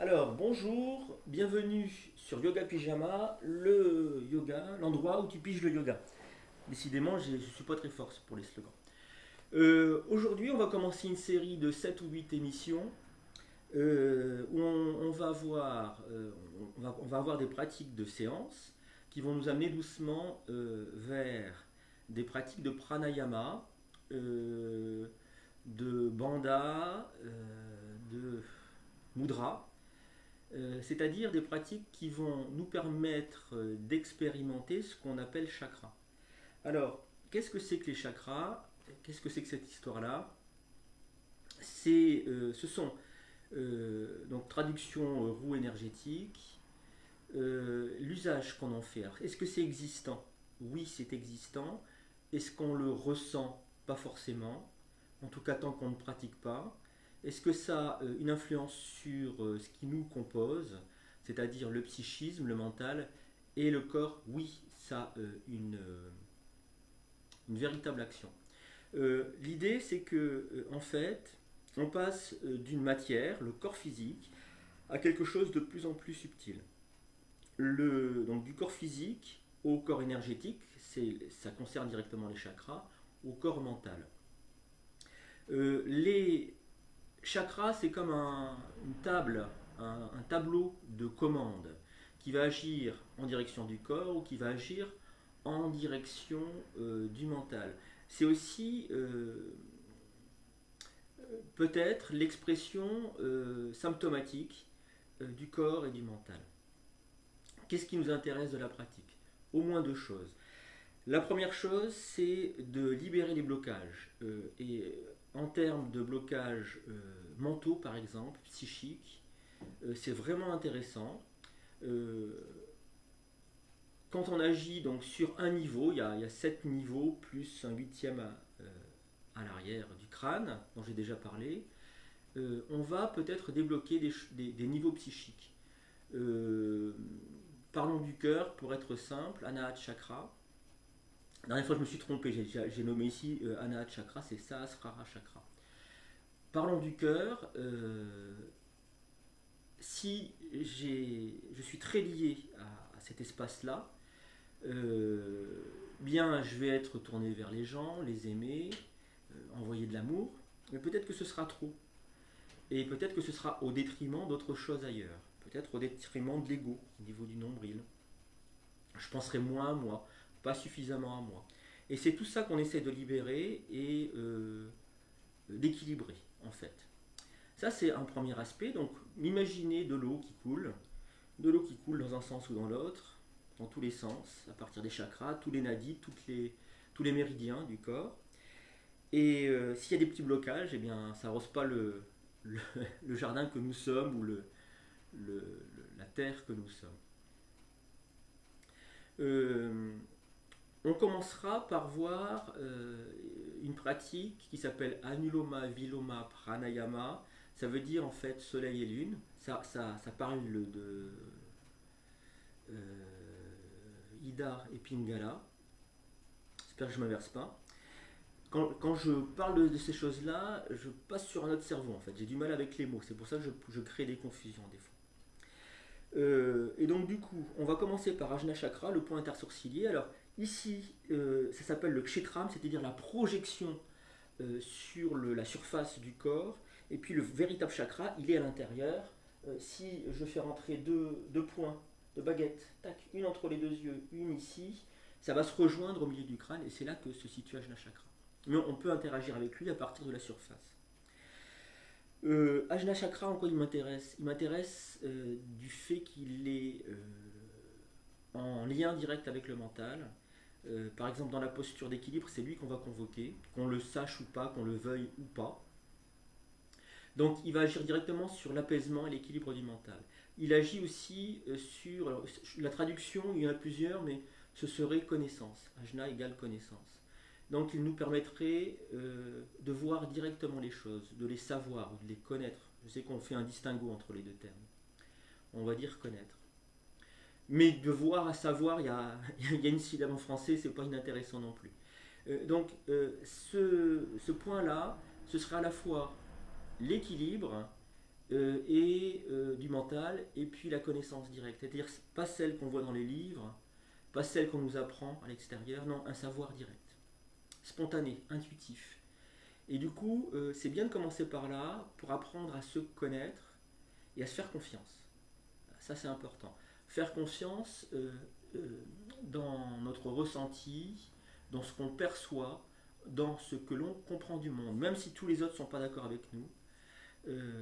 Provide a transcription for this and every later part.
Alors, bonjour, bienvenue sur Yoga Pyjama, le yoga, l'endroit où tu piges le yoga. Décidément, je ne suis pas très fort pour les slogans. Aujourd'hui, on va commencer une série de 7 ou 8 émissions où on va voir, on va avoir des pratiques de séance qui vont nous amener doucement vers des pratiques de pranayama, de bandha, de mudra, c'est-à-dire des pratiques qui vont nous permettre d'expérimenter ce qu'on appelle chakra. Alors, qu'est-ce que c'est que les chakras? Qu'est-ce que c'est que cette histoire-là? Ce sont, donc traduction roue énergétique, l'usage qu'on en fait. Alors, est-ce que c'est existant? Oui, c'est existant. Est-ce qu'on le ressent? Pas forcément. En tout cas, tant qu'on ne pratique pas. Est-ce que ça a une influence sur ce qui nous compose, c'est-à-dire le psychisme, le mental et le corps? Oui, ça a une véritable action. L'idée, c'est que, en fait, on passe d'une matière, le corps physique, à quelque chose de plus en plus subtil. Donc du corps physique au corps énergétique, ça concerne directement les chakras, au corps mental. Les chakras, c'est comme une table, un tableau de commande qui va agir en direction du corps ou qui va agir en direction du mental. C'est aussi peut-être l'expression symptomatique du corps et du mental. Qu'est-ce qui nous intéresse de la pratique? Au moins deux choses. La première chose, c'est de libérer les blocages. Et en termes de blocages mentaux, par exemple, psychiques, c'est vraiment intéressant. Euh, Quand on agit donc sur un niveau, il y a 7 niveaux plus un huitième à l'arrière du crâne, dont j'ai déjà parlé, on va peut-être débloquer des niveaux psychiques. Euh, Parlons du cœur, pour être simple, Anahata Chakra. La dernière fois, je me suis trompé, j'ai nommé ici Anahata Chakra, c'est Sahasrara Chakra. Parlons du cœur. Si je suis très lié à cet espace-là, bien je vais être tourné vers les gens, les aimer, envoyer de l'amour, mais peut-être que ce sera trop. Et peut-être que ce sera au détriment d'autres choses ailleurs. Peut-être au détriment de l'ego, au niveau du nombril. Je penserai moins à moi, pas suffisamment à moi. Et c'est tout ça qu'on essaie de libérer et d'équilibrer, en fait. Ça, c'est un premier aspect. Donc, imaginez de l'eau qui coule dans un sens ou dans l'autre, dans tous les sens, à partir des chakras, tous les nadis, tous les méridiens du corps. Et s'il y a des petits blocages, eh bien, ça n'arrose pas le, le jardin que nous sommes ou la terre que nous sommes. Euh, on commencera par voir une pratique qui s'appelle Anuloma Viloma Pranayama. Ça veut dire en fait soleil et lune. Ça parle de Ida et Pingala. J'espère que je ne m'inverse pas. Quand je parle de ces choses-là, je passe sur un autre cerveau en fait. J'ai du mal avec les mots. C'est pour ça que je crée des confusions des fois. Et donc du coup, on va commencer par Ajna Chakra, le point intersourcilier. Alors ici, ça s'appelle le Kshetram, c'est-à-dire la projection sur la surface du corps. Et puis le véritable chakra, il est à l'intérieur. Si je fais rentrer deux points de baguette, tac, une entre les deux yeux, une ici, ça va se rejoindre au milieu du crâne et c'est là que se situe Ajna Chakra. Mais on peut interagir avec lui à partir de la surface. Ajna Chakra, en quoi il m'intéresse? Il m'intéresse du fait qu'il est en lien direct avec le mental. Par exemple, dans la posture d'équilibre, c'est lui qu'on va convoquer, qu'on le sache ou pas, qu'on le veuille ou pas. Donc, il va agir directement sur l'apaisement et l'équilibre du mental. Il agit aussi sur. Alors, la traduction, il y en a plusieurs, mais ce serait connaissance. Ajna égale connaissance. Donc, il nous permettrait de voir directement les choses, de les savoir ou de les connaître. Je sais qu'on fait un distinguo entre les deux termes. On va dire connaître. Mais de voir à savoir, il y a une syllabe en français, c'est pas inintéressant non plus. Ce point-là, ce sera à la fois l'équilibre et du mental, et puis la connaissance directe. C'est-à-dire pas celle qu'on voit dans les livres, pas celle qu'on nous apprend à l'extérieur, non, un savoir direct, spontané, intuitif. Et du coup, c'est bien de commencer par là pour apprendre à se connaître et à se faire confiance. Ça, c'est important. Faire confiance dans notre ressenti, dans ce qu'on perçoit, dans ce que l'on comprend du monde. Même si tous les autres ne sont pas d'accord avec nous,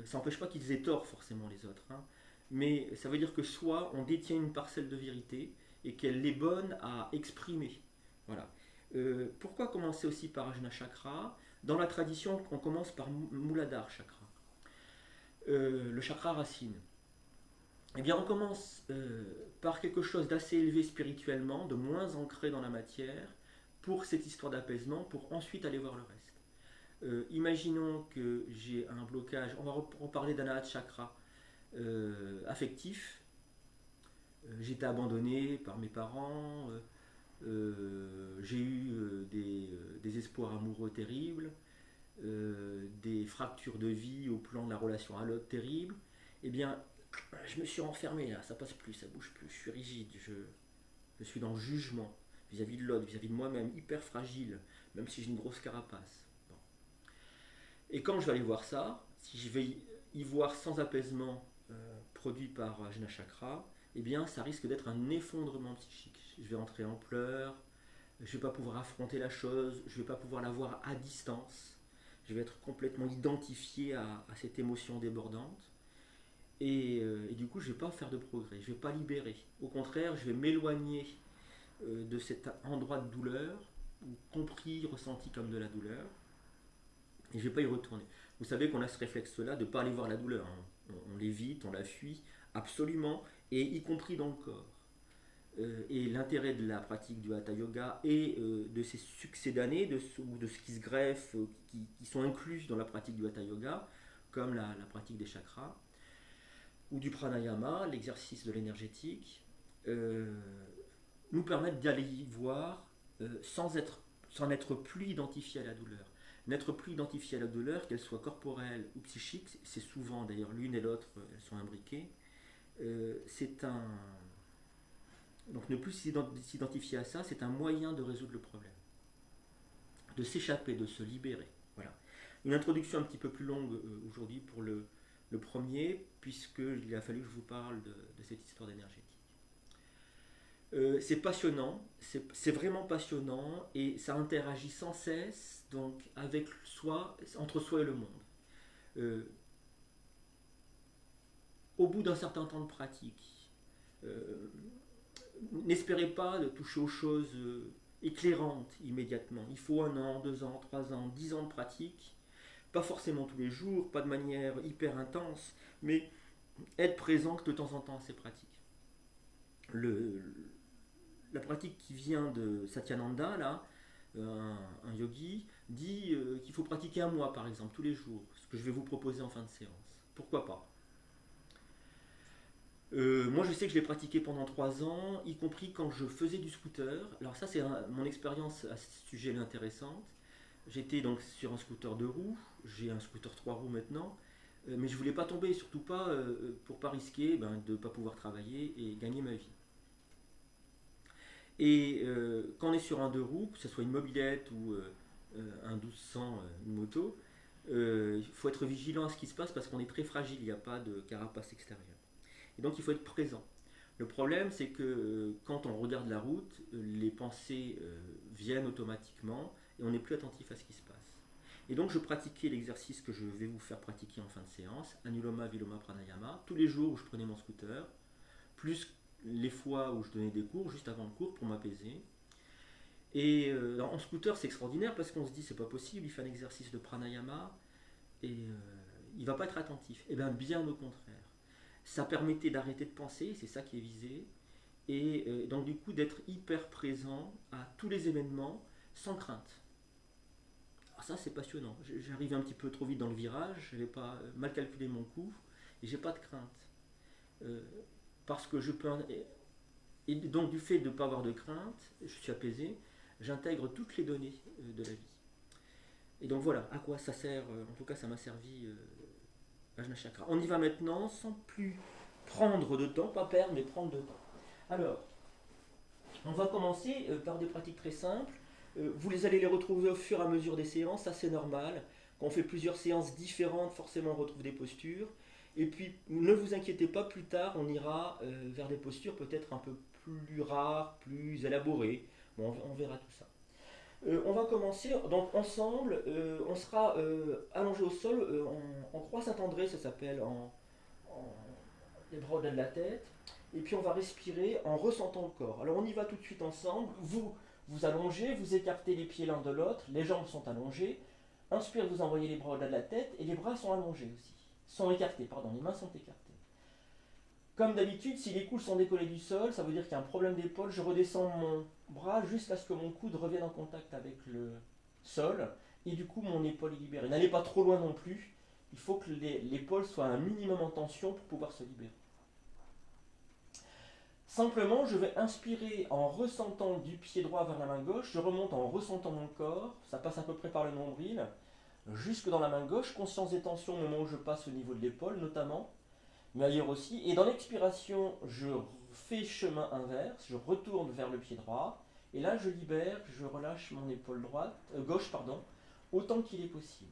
ça n'empêche pas qu'ils aient tort forcément les autres. Hein. Mais ça veut dire que soit on détient une parcelle de vérité et qu'elle est bonne à exprimer. Voilà. Pourquoi commencer aussi par Ajna Chakra? Dans la tradition, on commence par Muladhara Chakra, le chakra racine. Eh bien, on commence par quelque chose d'assez élevé spirituellement, de moins ancré dans la matière, pour cette histoire d'apaisement, pour ensuite aller voir le reste. Imaginons que j'ai un blocage, on va reparler d'Anahat Chakra affectif. J'étais abandonné par mes parents, j'ai eu des espoirs amoureux terribles, des fractures de vie au plan de la relation à l'autre terrible. Eh bien, je me suis renfermé là, ça passe plus, ça bouge plus, je suis rigide, je suis dans le jugement vis-à-vis de l'autre, vis-à-vis de moi-même, hyper fragile, même si j'ai une grosse carapace. Bon. Et quand je vais aller voir ça, si je vais y voir sans apaisement produit par Ajna Chakra, eh bien ça risque d'être un effondrement psychique. Je vais entrer en pleurs, je ne vais pas pouvoir affronter la chose, je ne vais pas pouvoir la voir à distance, je vais être complètement identifié à cette émotion débordante. Et du coup, je ne vais pas faire de progrès, je ne vais pas libérer. Au contraire, je vais m'éloigner de cet endroit de douleur, compris, ressenti comme de la douleur, et je ne vais pas y retourner. Vous savez qu'on a ce réflexe-là de ne pas aller voir la douleur. Hein. On l'évite, on la fuit, absolument, et y compris dans le corps. Et l'intérêt de la pratique du Hatha Yoga et de ces succédanés, ou de ce qui se greffe, qui sont inclus dans la pratique du Hatha Yoga, comme la pratique des chakras, ou du pranayama, l'exercice de l'énergétique, nous permettent d'aller y voir sans n'être plus identifié à la douleur. N'être plus identifié à la douleur, qu'elle soit corporelle ou psychique, c'est souvent d'ailleurs l'une et l'autre, elles sont imbriquées, c'est un... Donc ne plus s'identifier à ça, c'est un moyen de résoudre le problème, de s'échapper, de se libérer. Voilà. Une introduction un petit peu plus longue aujourd'hui pour le premier, puisqu'il a fallu que je vous parle de cette histoire d'énergétique. C'est passionnant, c'est vraiment passionnant, et ça interagit sans cesse donc avec soi, entre soi et le monde. Au bout d'un certain temps de pratique, n'espérez pas de toucher aux choses éclairantes immédiatement. Il faut 1 an, 2 ans, 3 ans, 10 ans de pratique. Pas forcément tous les jours, pas de manière hyper intense, mais être présent de temps en temps à ces pratiques. La pratique qui vient de Satyananda, là, un yogi, dit qu'il faut pratiquer 1 mois par exemple, tous les jours, ce que je vais vous proposer en fin de séance. Pourquoi pas? Moi je sais que je l'ai pratiqué pendant 3 ans, y compris quand je faisais du scooter. Alors ça c'est mon expérience à ce sujet intéressante. J'étais donc sur un scooter 2 roues, j'ai un scooter 3 roues maintenant, mais je ne voulais pas tomber, surtout pas pour ne pas risquer de ne pas pouvoir travailler et gagner ma vie. Et quand on est sur un 2 roues, que ce soit une mobilette ou un 1200, une moto, il faut être vigilant à ce qui se passe parce qu'on est très fragile, il n'y a pas de carapace extérieure. Et donc il faut être présent. Le problème, c'est que quand on regarde la route, les pensées viennent automatiquement et on n'est plus attentif à ce qui se passe. Et donc je pratiquais l'exercice que je vais vous faire pratiquer en fin de séance, Anuloma Viloma Pranayama, tous les jours où je prenais mon scooter, plus les fois où je donnais des cours, juste avant le cours, pour m'apaiser. Et en scooter, c'est extraordinaire parce qu'on se dit c'est pas possible, il fait un exercice de pranayama et il va pas être attentif. Et bien au contraire. Ça permettait d'arrêter de penser, c'est ça qui est visé, et donc du coup d'être hyper présent à tous les événements sans crainte. Alors ça c'est passionnant. J'arrivais un petit peu trop vite dans le virage, j'avais pas mal calculé mon coup et j'ai pas de crainte. Parce que je peux... Et donc du fait de ne pas avoir de crainte, je suis apaisé, j'intègre toutes les données de la vie. Et donc voilà, à quoi ça sert, en tout cas ça m'a servi Ajna Chakra. On y va maintenant sans plus prendre de temps, pas perdre, mais prendre de temps. Alors, on va commencer par des pratiques très simples. Vous allez les retrouver au fur et à mesure des séances, ça c'est normal. Quand on fait plusieurs séances différentes, forcément on retrouve des postures. Et puis, ne vous inquiétez pas, plus tard, on ira vers des postures peut-être un peu plus rares, plus élaborées. Bon, on verra tout ça. On va commencer, donc ensemble, on sera allongé au sol en croix Saint-André, ça s'appelle, en- les bras au-delà de la tête. Et puis on va respirer en ressentant le corps. Alors on y va tout de suite ensemble. Vous allongez, vous écartez les pieds l'un de l'autre, les jambes sont allongées. Inspire, vous envoyez les bras au-delà de la tête et les bras sont allongés aussi. Sont écartés, pardon, les mains sont écartées. Comme d'habitude, si les coudes sont décollés du sol, ça veut dire qu'il y a un problème d'épaule. Je redescends mon bras jusqu'à ce que mon coude revienne en contact avec le sol. Et du coup, mon épaule est libérée. N'allez pas trop loin non plus. Il faut que l'épaule soit un minimum en tension pour pouvoir se libérer. Simplement, je vais inspirer en ressentant du pied droit vers la main gauche. Je remonte en ressentant mon corps. Ça passe à peu près par le nombril. Jusque dans la main gauche. Conscience des tensions au moment où je passe au niveau de l'épaule notamment. Mais ailleurs aussi. Et dans l'expiration, je fais chemin inverse, je retourne vers le pied droit, et là je libère, je relâche mon épaule gauche, autant qu'il est possible.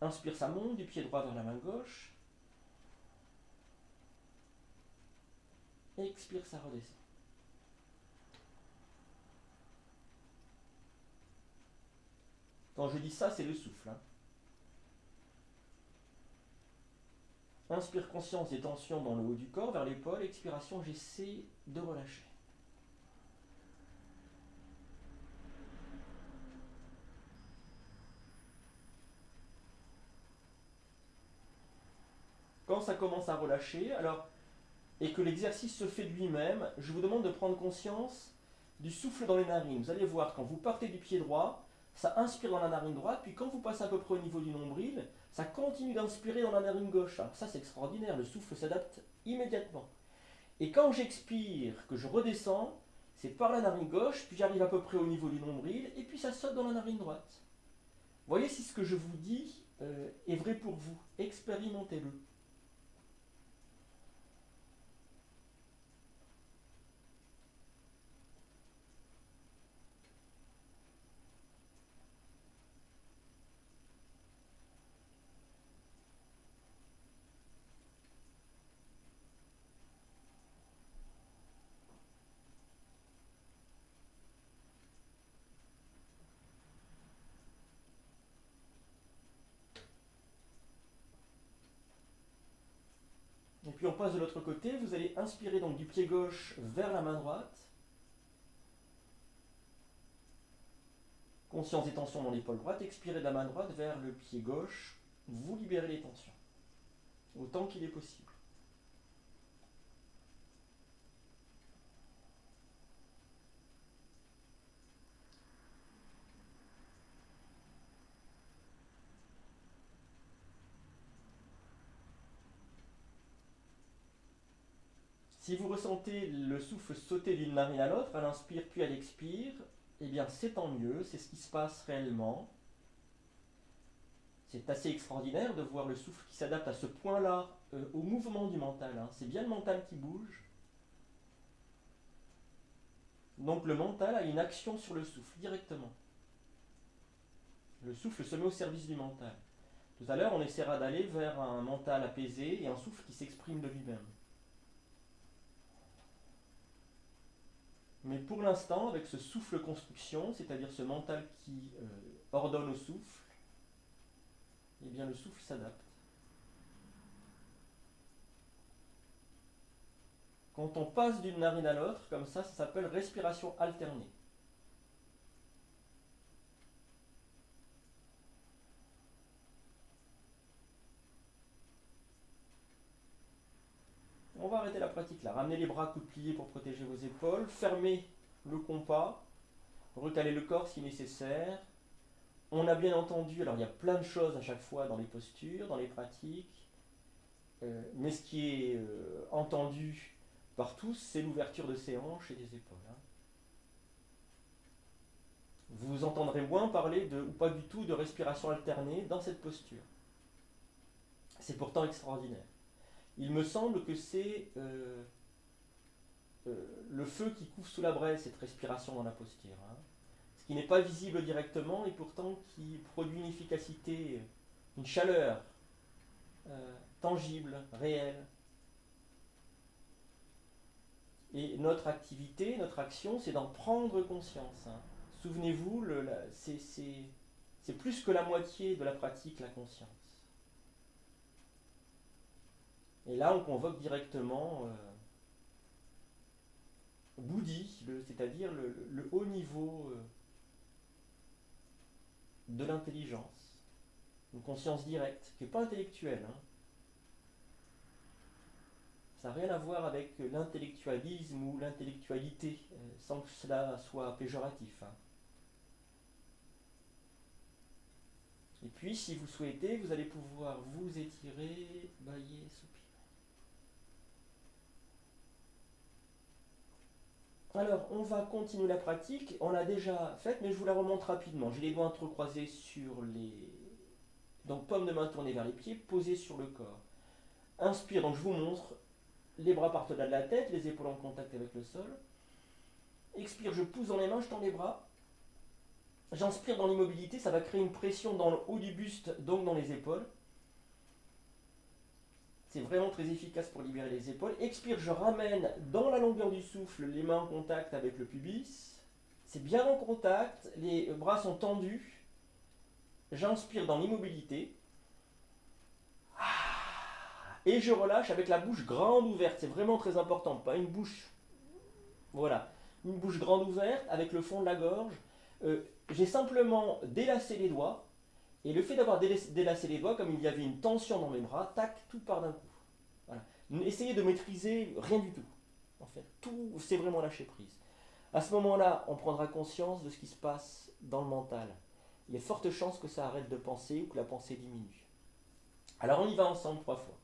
Inspire, ça monte du pied droit vers la main gauche. Expire, ça redescend. Quand je dis ça, c'est le souffle. Inspire, conscience des tensions dans le haut du corps, vers l'épaule. Expiration, j'essaie de relâcher. Quand ça commence à relâcher, alors, et que l'exercice se fait de lui-même, je vous demande de prendre conscience du souffle dans les narines. Vous allez voir, quand vous partez du pied droit, ça inspire dans la narine droite, puis quand vous passez à peu près au niveau du nombril, ça continue d'inspirer dans la narine gauche. Alors ça c'est extraordinaire, le souffle s'adapte immédiatement. Et quand j'expire, que je redescends, c'est par la narine gauche, puis j'arrive à peu près au niveau du nombril, et puis ça saute dans la narine droite. Voyez si ce que je vous dis est vrai pour vous. Expérimentez-le. Et puis on passe de l'autre côté, vous allez inspirer donc du pied gauche vers la main droite. Conscience des tensions dans l'épaule droite, expirez de la main droite vers le pied gauche, vous libérez les tensions, autant qu'il est possible. Si vous ressentez le souffle sauter d'une narine à l'autre, elle inspire puis elle expire, eh bien c'est tant mieux, c'est ce qui se passe réellement. C'est assez extraordinaire de voir le souffle qui s'adapte à ce point-là au mouvement du mental. C'est bien le mental qui bouge. Donc le mental a une action sur le souffle directement. Le souffle se met au service du mental. Tout à l'heure, on essaiera d'aller vers un mental apaisé et un souffle qui s'exprime de lui-même. Mais pour l'instant, avec ce souffle construction, c'est-à-dire ce mental qui ordonne au souffle, eh bien le souffle s'adapte. Quand on passe d'une narine à l'autre, comme ça s'appelle respiration alternée. On va arrêter la pratique là. Ramenez les bras coudes pliés pour protéger vos épaules. Fermez le compas. Recalez le corps si nécessaire. On a bien entendu, alors il y a plein de choses à chaque fois dans les postures, dans les pratiques. Mais ce qui est entendu par tous, c'est l'ouverture de ses hanches et des épaules. Vous entendrez moins parler ou pas du tout de respiration alternée dans cette posture. C'est pourtant extraordinaire. Il me semble que c'est le feu qui couvre sous la braise, cette respiration dans la posture. Hein. Ce qui n'est pas visible directement et pourtant qui produit une efficacité, une chaleur tangible, réelle. Et notre activité, notre action, c'est d'en prendre conscience. Hein. Souvenez-vous, c'est plus que la moitié de la pratique, la conscience. Et là, on convoque directement Bouddhi, c'est-à-dire le haut niveau de l'intelligence. Une conscience directe, qui n'est pas intellectuelle. Hein. Ça n'a rien à voir avec l'intellectualisme ou l'intellectualité, sans que cela soit péjoratif. Hein. Et puis, si vous souhaitez, vous allez pouvoir vous étirer, bâiller, soupirer. Alors, on va continuer la pratique. On l'a déjà faite, mais je vous la remonte rapidement. J'ai les doigts entrecroisés sur les... Donc, paume de main tournée vers les pieds, posée sur le corps. Inspire, donc je vous montre. Les bras partent au-delà de la tête, les épaules en contact avec le sol. Expire, je pousse dans les mains, je tends les bras. J'inspire dans l'immobilité, ça va créer une pression dans le haut du buste, donc dans les épaules. C'est vraiment très efficace pour libérer les épaules. Expire, je ramène dans la longueur du souffle les mains en contact avec le pubis. C'est bien en contact, les bras sont tendus. J'inspire dans l'immobilité. Et je relâche avec la bouche grande ouverte. C'est vraiment très important, pas une bouche. Voilà, une bouche grande ouverte avec le fond de la gorge. J'ai simplement délacé les doigts. Et le fait d'avoir délacé les doigts, comme il y avait une tension dans mes bras, tac, tout part d'un coup. Voilà. Essayez de maîtriser rien du tout. En fait, tout, c'est vraiment lâcher prise. À ce moment-là, on prendra conscience de ce qui se passe dans le mental. Il y a forte chance que ça arrête de penser ou que la pensée diminue. Alors on y va ensemble 3 fois.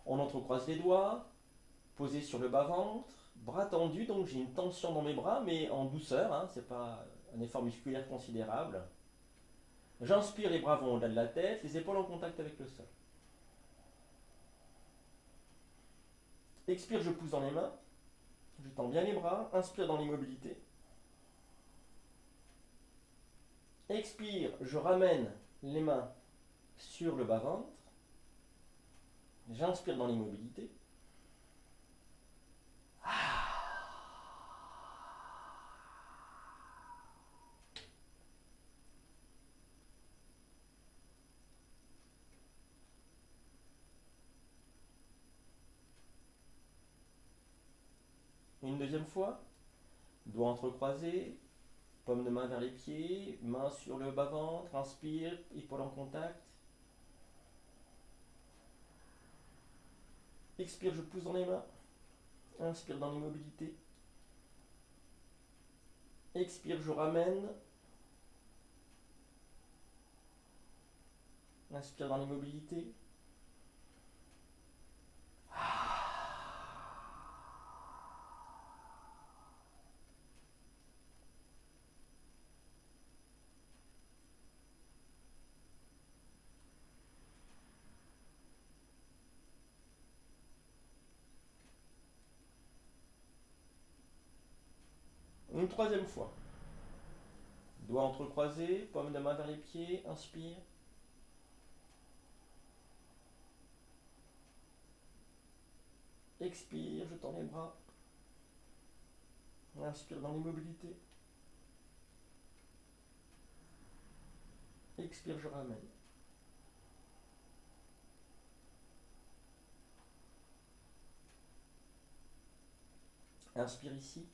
On entrecroise les doigts, posé sur le bas-ventre, bras tendus, donc j'ai une tension dans mes bras, mais en douceur, hein, c'est pas un effort musculaire considérable. J'inspire, les bras vont au-delà de la tête, les épaules en contact avec le sol. Expire, je pousse dans les mains, je tends bien les bras, inspire dans l'immobilité. Expire, je ramène les mains sur le bas-ventre. J'inspire dans l'immobilité. Une deuxième fois. Doigts entrecroisés, paume de main vers les pieds, main sur le bas-ventre, inspire, épaules en contact. Expire, je pousse dans les mains. Inspire dans l'immobilité. Expire, je ramène. Inspire dans l'immobilité. Une troisième fois. Doigts entrecroisés, paume de main vers les pieds, inspire. Expire, je tends les bras. Inspire dans l'immobilité. Expire, je ramène. Inspire ici.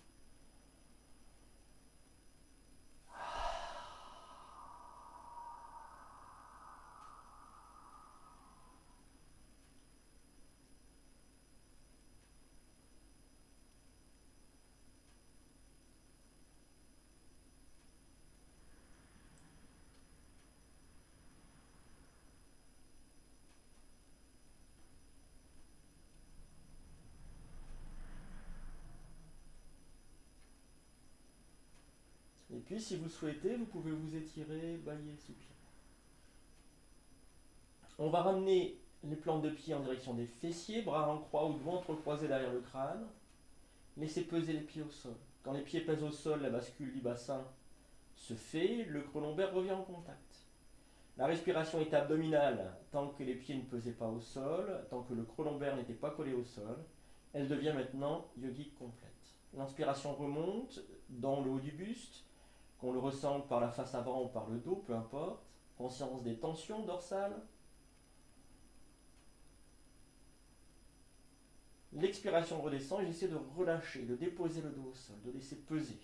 Et puis, si vous souhaitez, vous pouvez vous étirer, bâiller, soupirer. On va ramener les plantes de pied en direction des fessiers, bras en croix ou de ventre croisé derrière le crâne. Laissez peser les pieds au sol. Quand les pieds pèsent au sol, la bascule du bassin se fait, le creux lombaire revient en contact. La respiration est abdominale tant que les pieds ne pesaient pas au sol, tant que le creux lombaire n'était pas collé au sol. Elle devient maintenant yogique complète. L'inspiration remonte dans le haut du buste, qu'on le ressente par la face avant ou par le dos, peu importe. Conscience des tensions dorsales. L'expiration redescend et j'essaie de relâcher, de déposer le dos au sol, de laisser peser.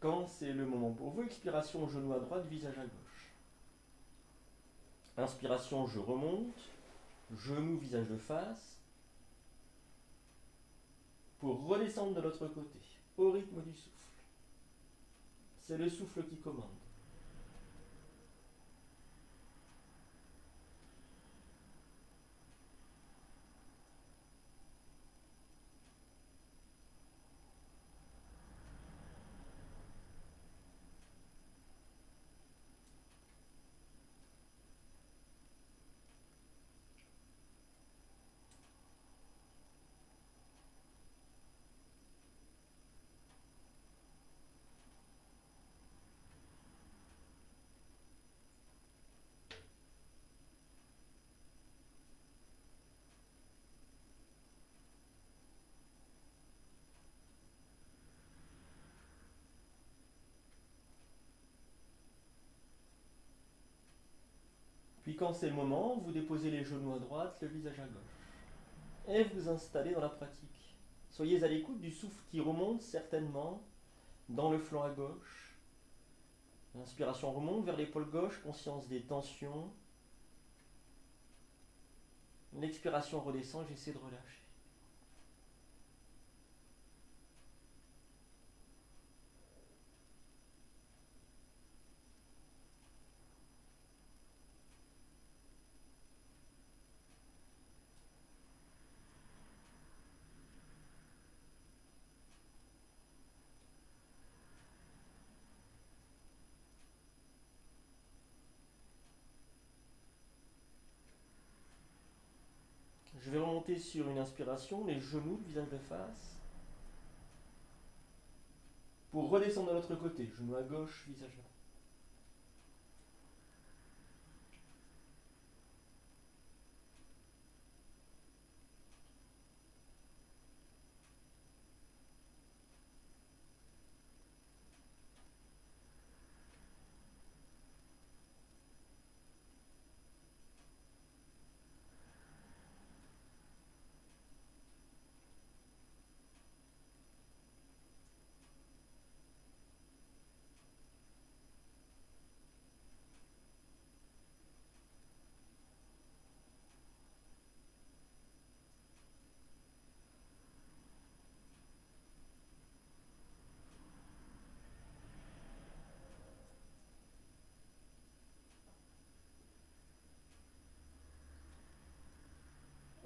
Quand c'est le moment pour vous, expiration, genou à droite, visage à gauche. Inspiration, je remonte, genou, visage de face, pour redescendre de l'autre côté, au rythme du souffle. C'est le souffle qui commande. Puis quand c'est le moment, vous déposez les genoux à droite, le visage à gauche. Et vous installez dans la pratique. Soyez à l'écoute du souffle qui remonte certainement dans le flanc à gauche. L'inspiration remonte vers l'épaule gauche, conscience des tensions. L'expiration redescend, j'essaie de relâcher. Je vais remonter sur une inspiration, les genoux, le visage de face. Pour redescendre de l'autre côté, genou à gauche, visage à droite.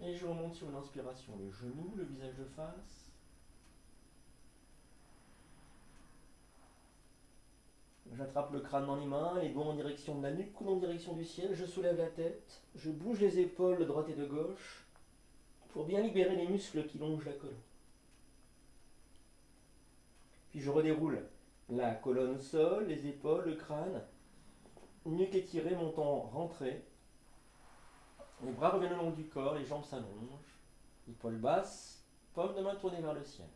Et je remonte sur une inspiration, les genoux, le visage de face. J'attrape le crâne dans les mains, les doigts en direction de la nuque, coude en direction du ciel, je soulève la tête, je bouge les épaules de droite et de gauche pour bien libérer les muscles qui longent la colonne. Puis je redéroule la colonne au sol, les épaules, le crâne, nuque étirée, menton rentré. Les bras reviennent le long du corps, les jambes s'allongent, épaules basses, paume de main tournée vers le ciel.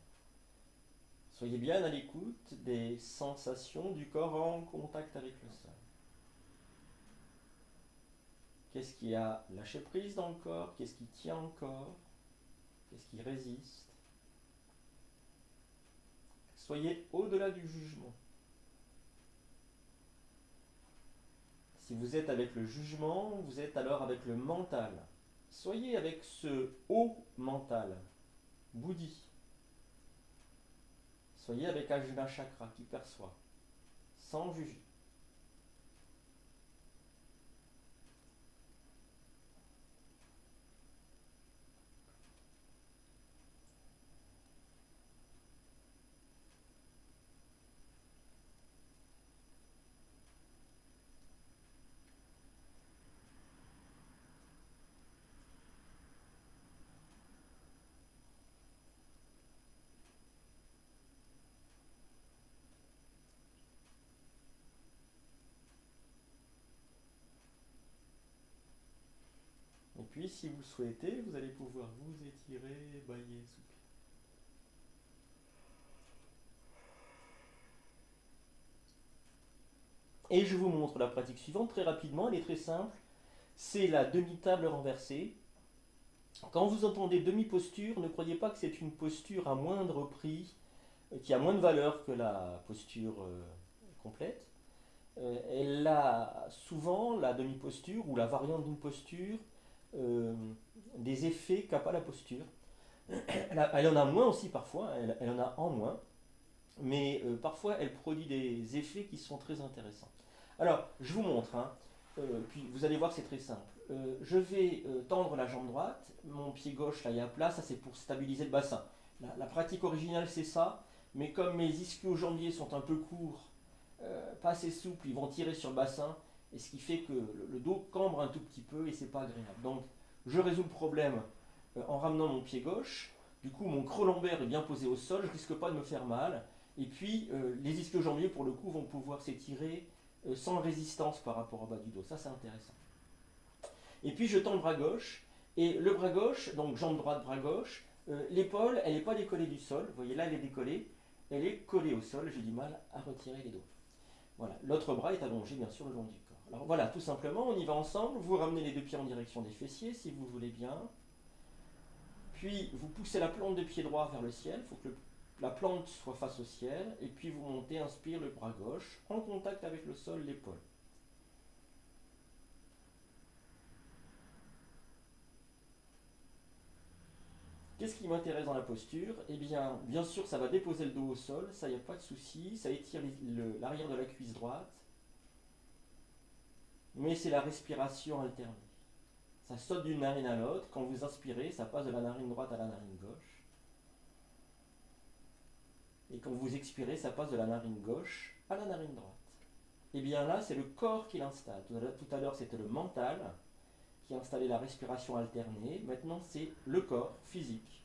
Soyez bien à l'écoute des sensations du corps en contact avec le sol. Qu'est-ce qui a lâché prise dans le corps? Qu'est-ce qui tient encore? Qu'est-ce qui résiste? Soyez au-delà du jugement. Si vous êtes avec le jugement, vous êtes alors avec le mental. Soyez avec ce haut mental, Bouddhi. Soyez avec Ajna Chakra qui perçoit, sans juger. Et puis, si vous le souhaitez, vous allez pouvoir vous étirer, bâiller, souffler. Et je vous montre la pratique suivante très rapidement, elle est très simple. C'est la demi-table renversée. Quand vous entendez demi-posture, ne croyez pas que c'est une posture à moindre prix, qui a moins de valeur que la posture complète. Elle a souvent, la demi-posture ou la variante d'une posture, euh, des effets qu'a pas la posture. Elle en a moins aussi parfois, elle en a en moins, mais parfois elle produit des effets qui sont très intéressants. Alors, je vous montre, hein, puis vous allez voir que c'est très simple. Je vais tendre la jambe droite, mon pied gauche là il est à plat, ça c'est pour stabiliser le bassin. La pratique originale c'est ça, mais comme mes ischio-jambiers sont un peu courts, pas assez souples, ils vont tirer sur le bassin, et ce qui fait que le dos cambre un tout petit peu et c'est pas agréable. Donc je résous le problème en ramenant mon pied gauche, du coup mon creux lombaire est bien posé au sol, je risque pas de me faire mal, et puis les ischio-jambiers pour le coup vont pouvoir s'étirer sans résistance par rapport au bas du dos, ça c'est intéressant. Et puis je tends le bras gauche, et le bras gauche, donc jambe droite, bras gauche, l'épaule, elle n'est pas décollée du sol, vous voyez là elle est décollée, elle est collée au sol, j'ai du mal à retirer les dos. Voilà, l'autre bras est allongé bien sûr le long du corps. Alors voilà, tout simplement, on y va ensemble, vous ramenez les deux pieds en direction des fessiers si vous voulez bien, puis vous poussez la plante de pied droit vers le ciel, il faut que la plante soit face au ciel, et puis vous montez, inspire le bras gauche, en contact avec le sol, l'épaule. Qu'est-ce qui m'intéresse dans la posture? Eh bien sûr, ça va déposer le dos au sol, ça, il n'y a pas de souci, ça étire l'arrière de la cuisse droite, mais c'est la respiration alternée. Ça saute d'une narine à l'autre, quand vous inspirez, ça passe de la narine droite à la narine gauche, et quand vous expirez, ça passe de la narine gauche à la narine droite. Et bien là, c'est le corps qui l'installe. Tout à l'heure, c'était le mental qui installait la respiration alternée, maintenant c'est le corps physique.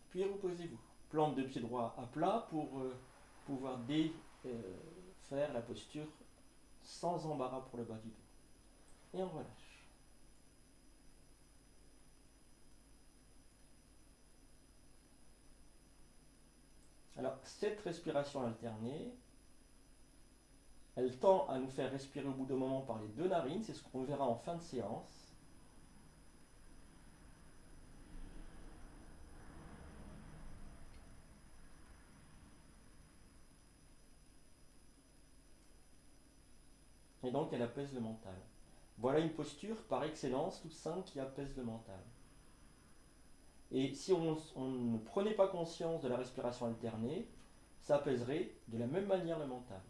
Puis reposez-vous. Plante de pied droit à plat pour pouvoir faire la posture sans embarras pour le bas du dos. Et on relâche. Alors, cette respiration alternée, elle tend à nous faire respirer au bout d'un moment par les deux narines, c'est ce qu'on verra en fin de séance. Et donc, elle apaise le mental. Voilà une posture par excellence, toute simple, qui apaise le mental. Et si on ne prenait pas conscience de la respiration alternée, ça apaiserait de la même manière le mental.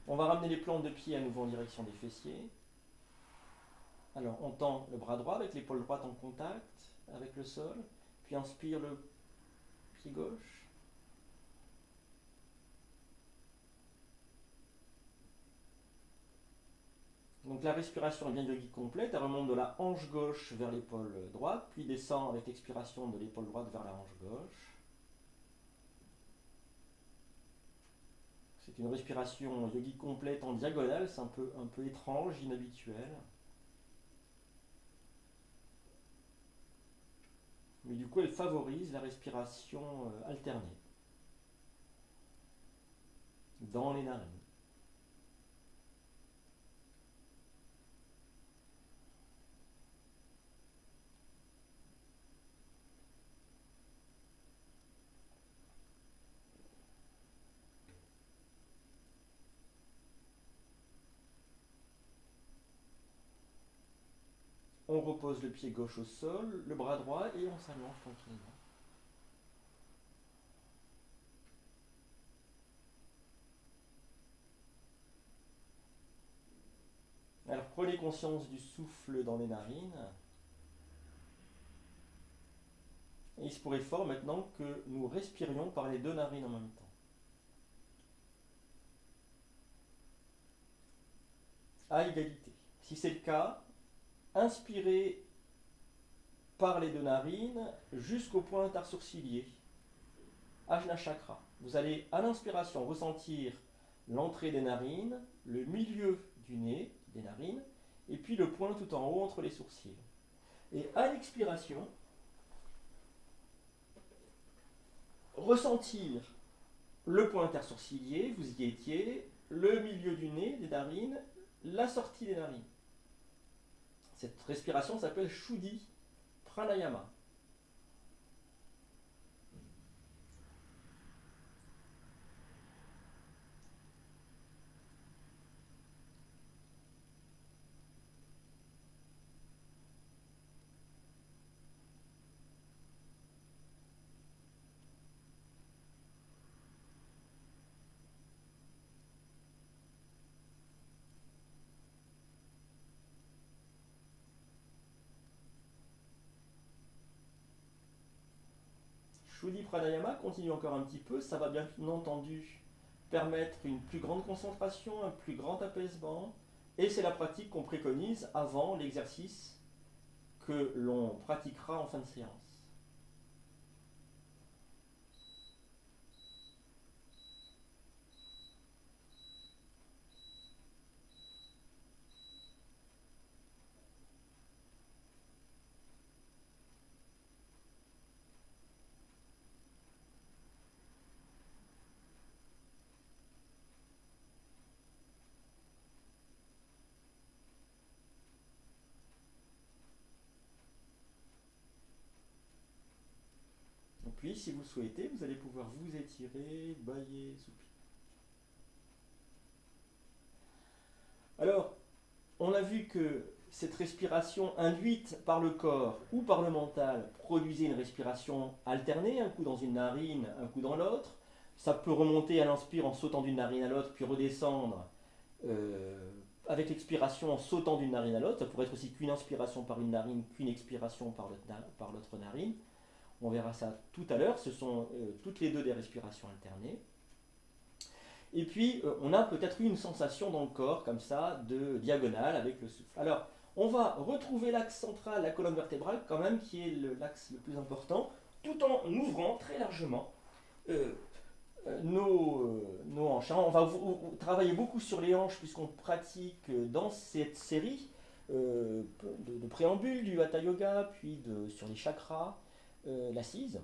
On va ramener les plantes de pied à nouveau en direction des fessiers. Alors on tend le bras droit avec l'épaule droite en contact avec le sol, puis inspire le pied gauche. Donc la respiration est bien yogique complète, elle remonte de la hanche gauche vers l'épaule droite, puis descend avec l'expiration de l'épaule droite vers la hanche gauche. une respiration yogique complète en diagonale, c'est un peu étrange, inhabituel. Mais du coup, elle favorise la respiration alternée dans les narines. On repose le pied gauche au sol, le bras droit et on s'allonge tranquillement. Alors prenez conscience du souffle dans les narines. Et il se pourrait fort maintenant que nous respirions par les deux narines en même temps. À égalité. Si c'est le cas, inspirez par les deux narines jusqu'au point intersourcilier, Ajna Chakra. Vous allez à l'inspiration ressentir l'entrée des narines, le milieu du nez, des narines, et puis le point tout en haut entre les sourcils. Et à l'expiration, ressentir le point intersourcilier, vous y étiez, le milieu du nez, des narines, la sortie des narines. Cette respiration s'appelle Shuddhi Pranayama. Shuddhi Pranayama, continue encore un petit peu, ça va bien entendu permettre une plus grande concentration, un plus grand apaisement, et c'est la pratique qu'on préconise avant l'exercice que l'on pratiquera en fin de séance. Puis, si vous le souhaitez, vous allez pouvoir vous étirer, bâiller, soupir. Alors, on a vu que cette respiration induite par le corps ou par le mental produisait une respiration alternée, un coup dans une narine, un coup dans l'autre. Ça peut remonter à l'inspire en sautant d'une narine à l'autre, puis redescendre avec l'expiration en sautant d'une narine à l'autre. Ça pourrait être aussi qu'une inspiration par une narine, qu'une expiration par l'autre narine. On verra ça tout à l'heure. Ce sont toutes les deux des respirations alternées. Et puis, on a peut-être eu une sensation dans le corps, comme ça, de diagonale avec le souffle. Alors, on va retrouver l'axe central, la colonne vertébrale, quand même, qui est l'axe le plus important, tout en ouvrant très largement nos hanches. On va travailler beaucoup sur les hanches, puisqu'on pratique dans cette série de préambule du Hatha Yoga, puis sur les chakras, l'assise.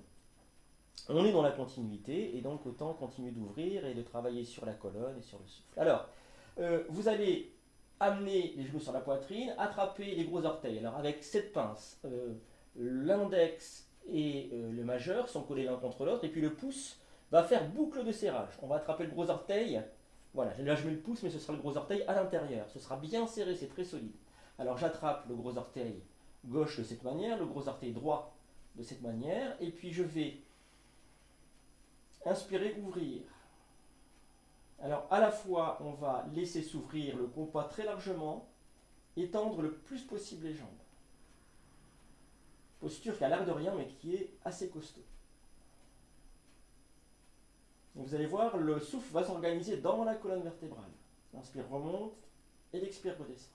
On est dans la continuité et donc autant continuer d'ouvrir et de travailler sur la colonne et sur le souffle. Alors, vous allez amener les genoux sur la poitrine, attraper les gros orteils. Alors avec cette pince, l'index et le majeur sont collés l'un contre l'autre et puis le pouce va faire boucle de serrage. On va attraper le gros orteil. Voilà, là je mets le pouce mais ce sera le gros orteil à l'intérieur. Ce sera bien serré, c'est très solide. Alors j'attrape le gros orteil gauche de cette manière, le gros orteil droit de cette manière et puis je vais inspirer, ouvrir. Alors à la fois, on va laisser s'ouvrir le compas très largement, étendre le plus possible les jambes. Posture qui a l'air de rien, mais qui est assez costaud. Donc vous allez voir, le souffle va s'organiser dans la colonne vertébrale. L'inspire remonte et l'expire redescend.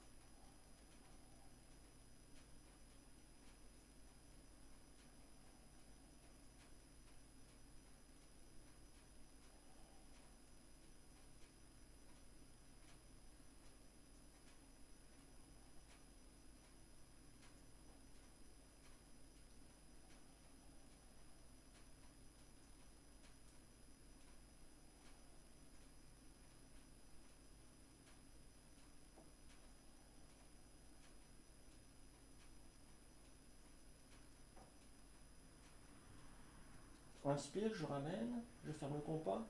inspire, je ramène, je ferme le compas.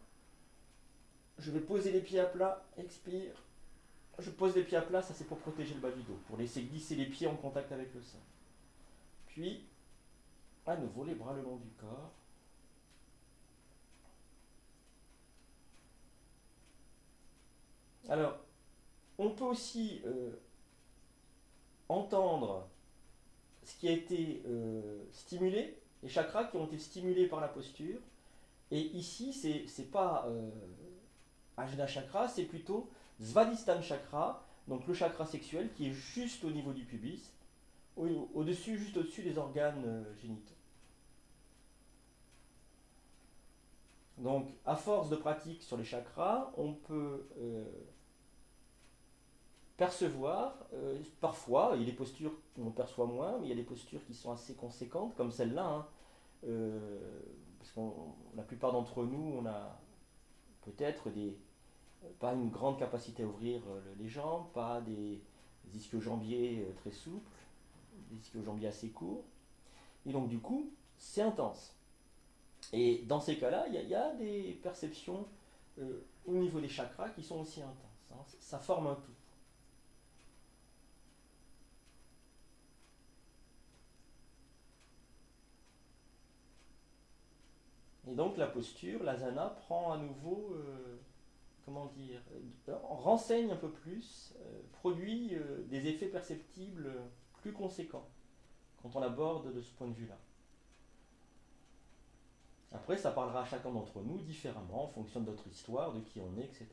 Je vais poser les pieds à plat, expire. Je pose les pieds à plat, ça c'est pour protéger le bas du dos, pour laisser glisser les pieds en contact avec le sol. Puis, à nouveau, les bras le long du corps. Alors, on peut aussi entendre ce qui a été stimulé, les chakras qui ont été stimulés par la posture. Et ici, c'est pas Ajna chakra, c'est plutôt Svadhisthana chakra, donc le chakra sexuel qui est juste au niveau du pubis, au-dessus, juste au-dessus des organes génitaux. Donc, à force de pratique sur les chakras, on peut percevoir, parfois, il y a des postures qu'on perçoit moins, mais il y a des postures qui sont assez conséquentes, comme celle-là, hein, parce que la plupart d'entre nous, on a peut-être pas une grande capacité à ouvrir les jambes, pas des ischio-jambiers très souples, des ischio-jambiers assez courts, et donc du coup, c'est intense. Et dans ces cas-là, il y a des perceptions au niveau des chakras qui sont aussi intenses, hein. Ça forme un tout. Et donc la posture, l'asana, prend à nouveau, comment dire, renseigne un peu plus, produit des effets perceptibles plus conséquents quand on l'aborde de ce point de vue-là. Après, ça parlera à chacun d'entre nous différemment en fonction de notre histoire, de qui on est, etc.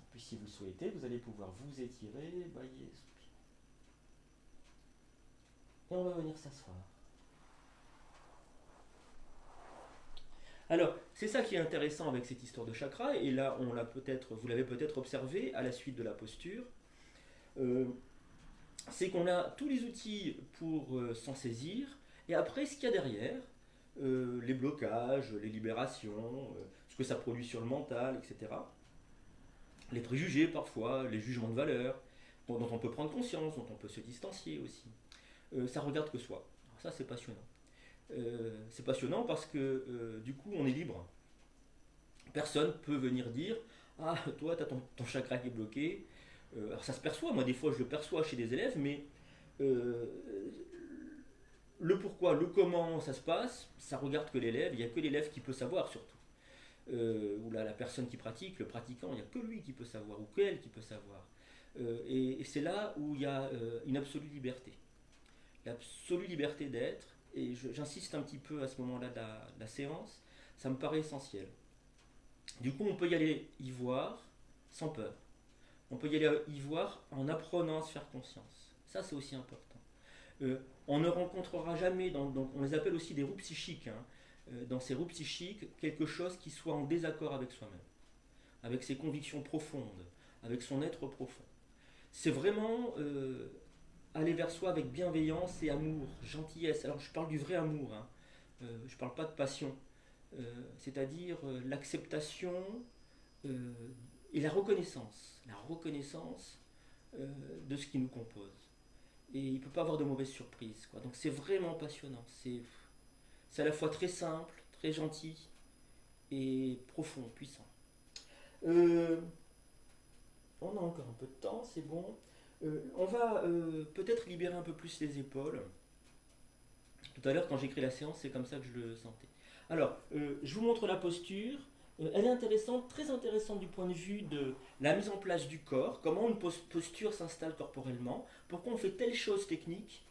Et puis si vous le souhaitez, vous allez pouvoir vous étirer, bailler, soupirer. Et on va venir s'asseoir. Alors, c'est ça qui est intéressant avec cette histoire de chakra, et là, vous l'avez peut-être observé à la suite de la posture, c'est qu'on a tous les outils pour s'en saisir, et après, ce qu'il y a derrière, les blocages, les libérations, ce que ça produit sur le mental, etc. Les préjugés parfois, les jugements de valeur, dont on peut prendre conscience, dont on peut se distancier aussi. Ça regarde que soi. Alors ça, c'est passionnant. C'est passionnant parce que du coup, on est libre. Personne peut venir dire ah, toi, tu as ton chakra qui est bloqué. Alors ça se perçoit, moi des fois je le perçois chez des élèves, mais euh, le pourquoi, le comment ça se passe, ça regarde que l'élève, il n'y a que l'élève qui peut savoir surtout. Ou la personne qui pratique, le pratiquant, il n'y a que lui qui peut savoir, ou qu'elle qui peut savoir. Et c'est là où il y a une absolue liberté. L'absolue liberté d'être, et j'insiste un petit peu à ce moment-là de la séance, ça me paraît essentiel. Du coup, on peut y aller y voir sans peur. On peut y aller y voir en apprenant à se faire conscience. Ça, c'est aussi important. On ne rencontrera jamais, on les appelle aussi des roues psychiques, hein, dans ces roues psychiques, quelque chose qui soit en désaccord avec soi-même, avec ses convictions profondes, avec son être profond. C'est vraiment aller vers soi avec bienveillance et amour, gentillesse. Alors je parle du vrai amour, hein. Je ne parle pas de passion. C'est-à-dire l'acceptation et la reconnaissance de ce qui nous compose. Et il ne peut pas avoir de mauvaises surprises, quoi. Donc c'est vraiment passionnant. C'est à la fois très simple, très gentil et profond, puissant. Euh, on a encore un peu de temps, c'est bon. On va peut-être libérer un peu plus les épaules. Tout à l'heure, quand j'ai créé la séance, c'est comme ça que je le sentais. Alors, je vous montre la posture. Elle est intéressante, très intéressante du point de vue de la mise en place du corps, comment une posture s'installe corporellement, pourquoi on fait telle chose technique.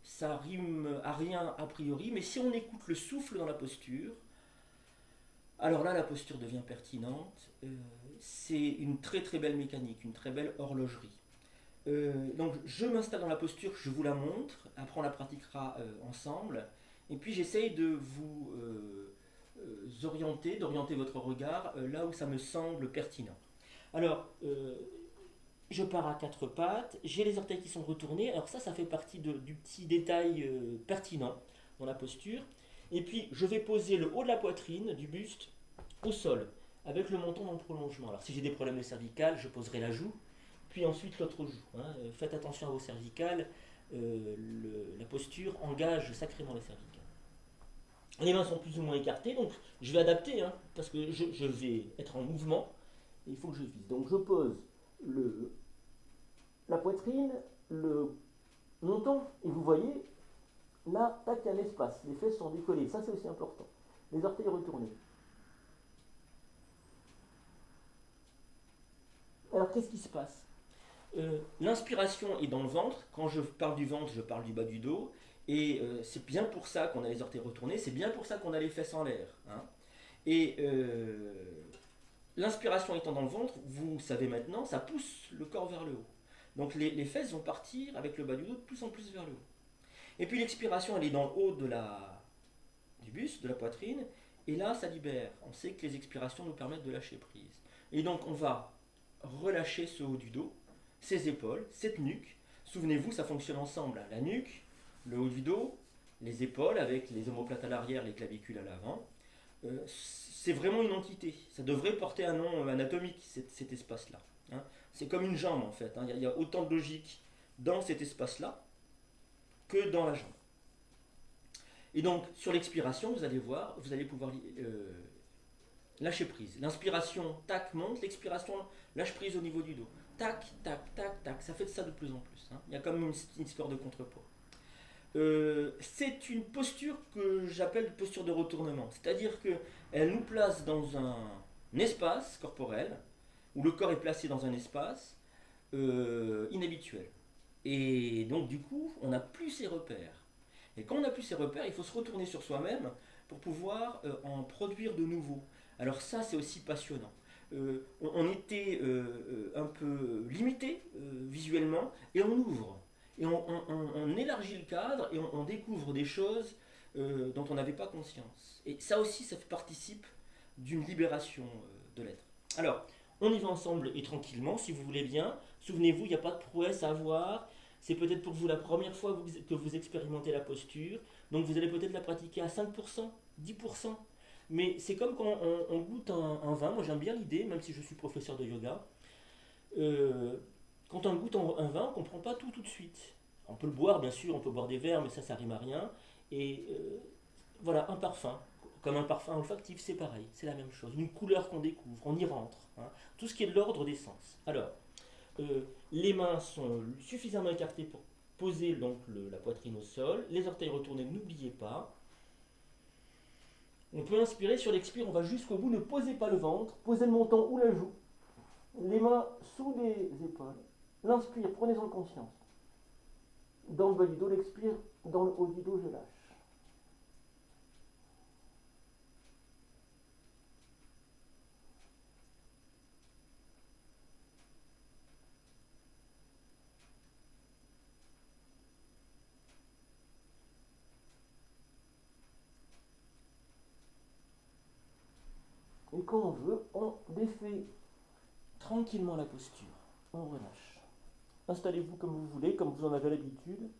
Ça rime à rien a priori, mais si on écoute le souffle dans la posture, alors là, la posture devient pertinente. C'est une très très belle mécanique, une très belle horlogerie. Donc je m'installe dans la posture, je vous la montre, après on la pratiquera ensemble, et puis j'essaye de vous d'orienter votre regard là où ça me semble pertinent. Alors, je pars à quatre pattes, j'ai les orteils qui sont retournés, alors ça fait partie du petit détail pertinent dans la posture, et puis je vais poser le haut de la poitrine, du buste, au sol, avec le menton dans le prolongement. Alors si j'ai des problèmes de cervicales, je poserai la joue, puis ensuite l'autre joue. Hein. Faites attention à vos cervicales. La posture engage sacrément les cervicales. Les mains sont plus ou moins écartées, donc je vais adapter, hein, parce que je vais être en mouvement, et il faut que je vise. Donc je pose la poitrine, le menton, et vous voyez, là, tac, il y a un espace. Les fesses sont décollées, ça c'est aussi important. Les orteils retournés. Alors qu'est-ce qui se passe? L'inspiration est dans le ventre. Quand je parle du ventre, je parle du bas du dos. Et c'est bien pour ça qu'on a les orteils retournés, c'est bien pour ça qu'on a les fesses en l'air. Hein. Et l'inspiration étant dans le ventre, vous savez maintenant, ça pousse le corps vers le haut. Donc les fesses vont partir avec le bas du dos de plus en plus vers le haut. Et puis l'expiration, elle est dans le haut du buste, de la poitrine. Et là, ça libère. On sait que les expirations nous permettent de lâcher prise. Et donc on va relâcher ce haut du dos, ses épaules, cette nuque. Souvenez-vous, ça fonctionne ensemble. La nuque, le haut du dos, les épaules avec les omoplates à l'arrière, les clavicules à l'avant. C'est vraiment une entité. Ça devrait porter un nom anatomique, cet espace-là. Hein. C'est comme une jambe en fait. Hein. Il y a autant de logique dans cet espace-là que dans la jambe. Et donc, sur l'expiration, vous allez voir, vous allez pouvoir lâcher prise. L'inspiration, tac, monte. L'expiration, lâche prise au niveau du dos. Tac, tac, tac, tac. Ça fait ça de plus en plus. Hein. Il y a comme une histoire de contrepoids. C'est une posture que j'appelle posture de retournement. C'est-à-dire qu'elle nous place dans un espace corporel, où le corps est placé dans un espace inhabituel. Et donc, du coup, on n'a plus ses repères. Et quand on n'a plus ses repères, il faut se retourner sur soi-même pour pouvoir en produire de nouveaux. Alors ça, c'est aussi passionnant. On était un peu limité visuellement, et on ouvre. Et on élargit le cadre, et on découvre des choses dont on n'avait pas conscience. Et ça aussi, ça participe d'une libération de l'être. Alors, on y va ensemble et tranquillement, si vous voulez bien. Souvenez-vous, il n'y a pas de prouesse à avoir. C'est peut-être pour vous la première fois que vous expérimentez la posture. Donc vous allez peut-être la pratiquer à 5%, 10%. Mais c'est comme quand on goûte un vin. Moi j'aime bien l'idée, même si je suis professeur de yoga. Quand on goûte un vin, on ne comprend pas tout de suite. On peut le boire, bien sûr, on peut boire des verres, mais ça rime à rien. Et voilà, un parfum. Comme un parfum olfactif, c'est pareil, c'est la même chose. Une couleur qu'on découvre, on y rentre. Hein. Tout ce qui est de l'ordre des sens. Alors, les mains sont suffisamment écartées pour poser donc la poitrine au sol. Les orteils retournés, n'oubliez pas. On peut inspirer sur l'expire, on va jusqu'au bout. Ne posez pas le ventre, posez le menton ou la joue. Les mains sous les épaules. L'inspire, prenez-en conscience. Dans le bas du dos, l'expire, dans le haut du dos, je lâche. Et quand on veut, on défait tranquillement la posture. On relâche. Installez-vous comme vous voulez, comme vous en avez l'habitude.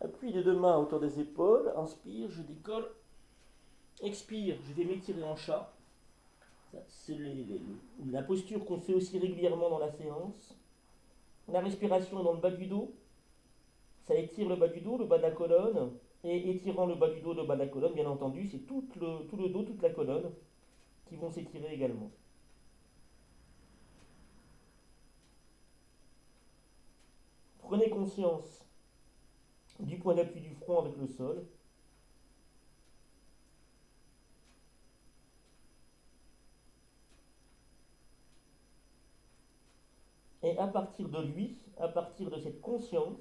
Appui des deux mains autour des épaules. Inspire, je décolle. Expire, je vais m'étirer en chat. C'est la posture qu'on fait aussi régulièrement dans la séance. La respiration dans le bas du dos. Ça étire le bas du dos, le bas de la colonne. Et étirant le bas du dos, le bas de la colonne, bien entendu, c'est tout le dos, toute la colonne qui vont s'étirer également. Prenez conscience du point d'appui du front avec le sol. Et à partir de lui, à partir de cette conscience,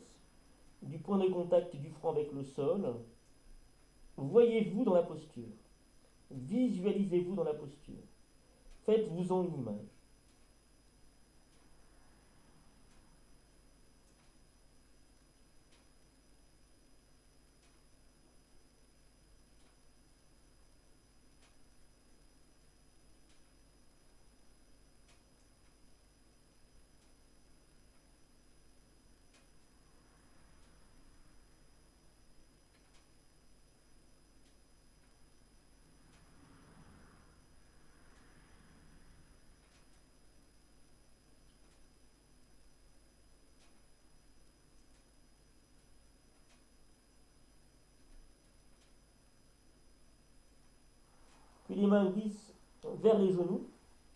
du point de contact du front avec le sol, voyez-vous dans la posture. Visualisez-vous dans la posture. Faites-vous-en une image. Puis les mains glissent vers les genoux.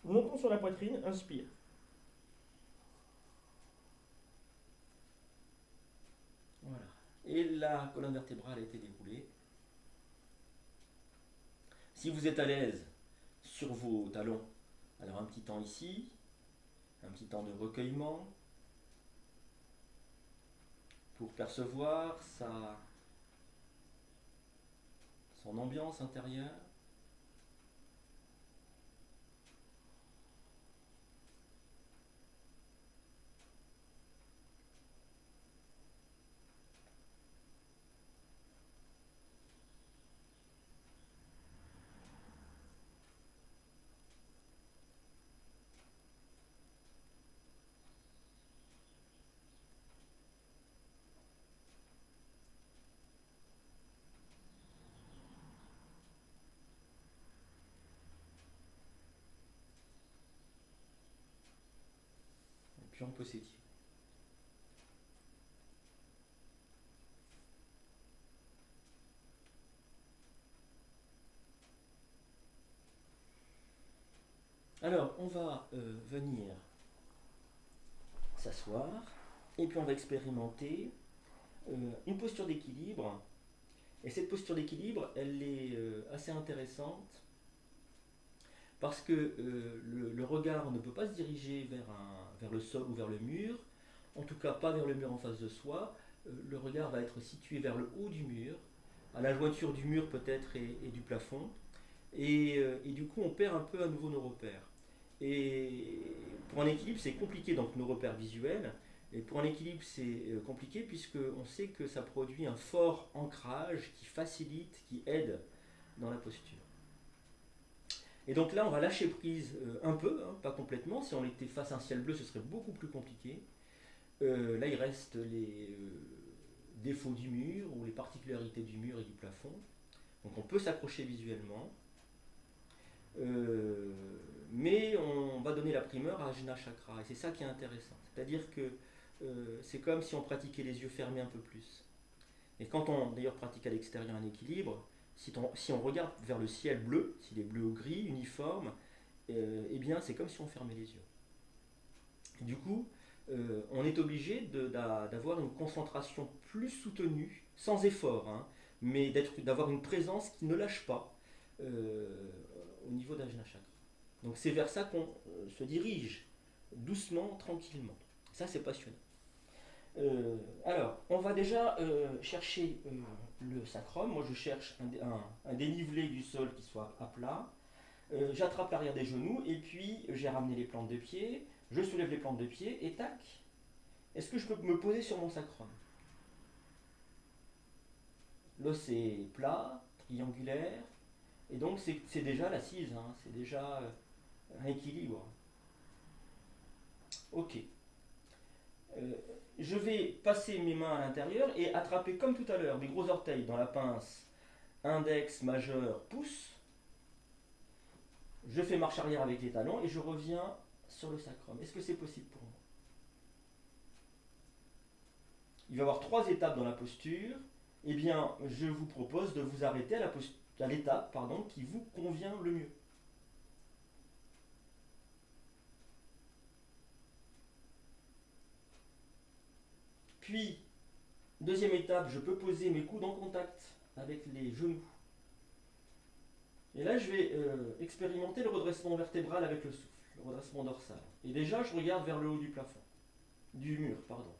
Montons sur la poitrine, inspire. Voilà. Et la colonne vertébrale a été déroulée. Si vous êtes à l'aise sur vos talons, alors un petit temps ici, un petit temps de recueillement pour percevoir son ambiance intérieure. Et puis on peut s'étirer. Alors, on va venir s'asseoir et puis on va expérimenter une posture d'équilibre. Et cette posture d'équilibre, elle est assez intéressante parce que le regard ne peut pas se diriger vers le sol ou vers le mur, en tout cas pas vers le mur en face de soi. Le regard va être situé vers le haut du mur, à la jointure du mur peut-être et du plafond. Et du coup, on perd un peu à nouveau nos repères. Et pour un équilibre, c'est compliqué, donc nos repères visuels. Et pour un équilibre, c'est compliqué puisqu'on sait que ça produit un fort ancrage qui facilite, qui aide dans la posture. Et donc là, on va lâcher prise un peu, hein, pas complètement. Si on était face à un ciel bleu, ce serait beaucoup plus compliqué. Là, il reste les défauts du mur ou les particularités du mur et du plafond. Donc on peut s'accrocher visuellement. Euh, mais on va donner la primeur à Ajna Chakra. Et c'est ça qui est intéressant. C'est-à-dire que c'est comme si on pratiquait les yeux fermés un peu plus. Et quand on d'ailleurs pratique à l'extérieur un équilibre, si on regarde vers le ciel bleu, s'il est bleu ou gris, uniforme, eh bien c'est comme si on fermait les yeux. Et du coup, on est obligé d'avoir une concentration plus soutenue, sans effort, hein, mais d'avoir une présence qui ne lâche pas euh, au niveau d'Ajna Chakra. Donc c'est vers ça qu'on se dirige, doucement, tranquillement. Ça c'est passionnant. Alors, on va déjà chercher le sacrum. Moi, je cherche un dénivelé du sol qui soit à plat. J'attrape l'arrière des genoux et puis j'ai ramené les plantes de pied. Je soulève les plantes de pied et tac. Est-ce que je peux me poser sur mon sacrum? L'os est plat, triangulaire, et donc c'est déjà l'assise, hein, c'est déjà un équilibre. Ok. Euh, je vais passer mes mains à l'intérieur et attraper comme tout à l'heure mes gros orteils dans la pince index, majeur, pouce. Je fais marche arrière avec les talons et je reviens sur le sacrum. Est-ce que c'est possible pour moi? Il va y avoir trois étapes dans la posture. Eh bien, je vous propose de vous arrêter à l'étape qui vous convient le mieux. Puis, deuxième étape, je peux poser mes coudes en contact avec les genoux. Et là, je vais expérimenter le redressement vertébral avec le souffle, le redressement dorsal. Et déjà, je regarde vers le haut du plafond, du mur, pardon.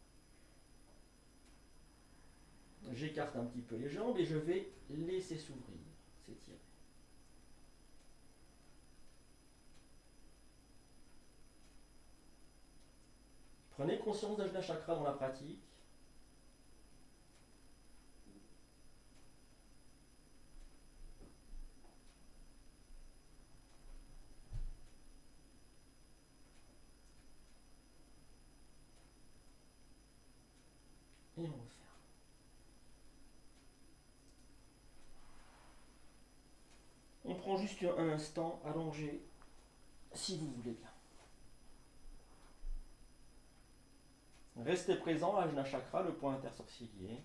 J'écarte un petit peu les jambes et je vais laisser s'ouvrir, s'étirer. Prenez conscience d'Ajna Chakra dans la pratique. Et on referme. On prend juste un instant allongé, si vous voulez bien. Restez présent à Ajna Chakra, le point intersourcilier.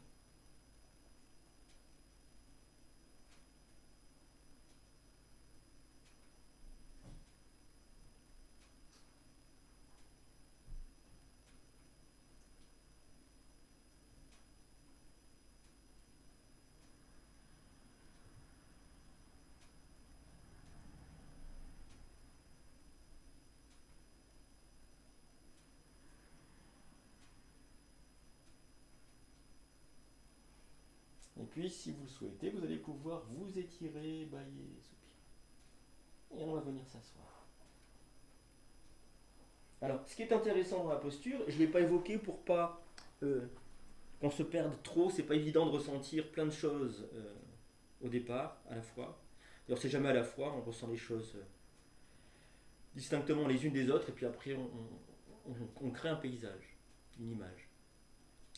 Et puis, si vous le souhaitez, vous allez pouvoir vous étirer, bâiller, soupirer. Et on va venir s'asseoir. Alors, ce qui est intéressant dans la posture, je ne l'ai pas évoqué pour pas qu'on se perde trop. C'est pas évident de ressentir plein de choses au départ, à la fois. D'ailleurs, c'est jamais à la fois, on ressent les choses distinctement les unes des autres, et puis après, on crée un paysage, une image.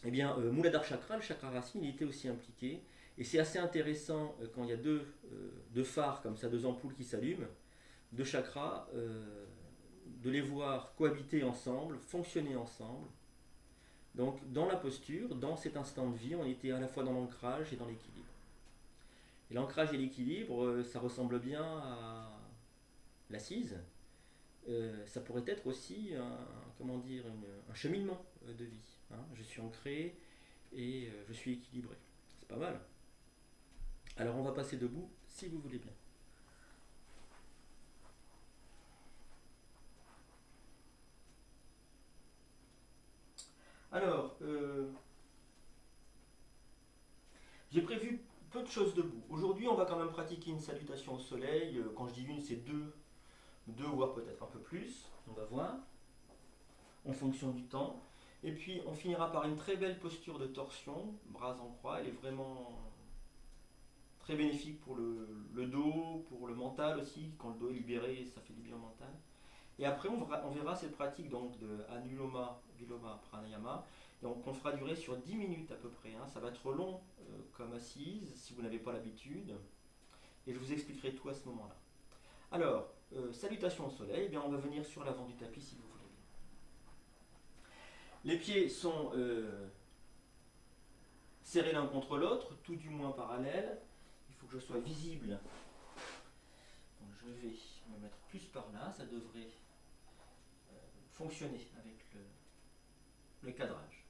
Eh bien, Mooladhara Chakra, le chakra racine, il était aussi impliqué. Et c'est assez intéressant quand il y a deux phares comme ça, deux ampoules qui s'allument, deux chakras, de les voir cohabiter ensemble, fonctionner ensemble. Donc, dans la posture, dans cet instant de vie, on était à la fois dans l'ancrage et dans l'équilibre. Et l'ancrage et l'équilibre, ça ressemble bien à l'assise. Ça pourrait être aussi un cheminement de vie. Hein. Je suis ancré et je suis équilibré. C'est pas mal. Alors on va passer debout si vous voulez bien. Alors, j'ai prévu peu de choses debout. Aujourd'hui, on va quand même pratiquer une salutation au soleil. Quand je dis une, c'est deux voire peut-être un peu plus. On va voir, en fonction du temps. Et puis, on finira par une très belle posture de torsion, bras en croix. Elle est vraiment très bénéfique pour le dos, pour le mental aussi. Quand le dos est libéré, ça fait du bien au mental. Et après, on verra cette pratique donc de Anuloma Viloma Pranayama. Donc, on fera durer sur 10 minutes à peu près. Hein. Ça va être long comme assise si vous n'avez pas l'habitude. Et je vous expliquerai tout à ce moment-là. Alors, salutations au soleil. Eh bien, on va venir sur l'avant du tapis si vous voulez. Les pieds sont serrés l'un contre l'autre, tout du moins parallèles. Il faut que je sois visible. Donc, je vais me mettre plus par là. Ça devrait fonctionner avec le cadrage.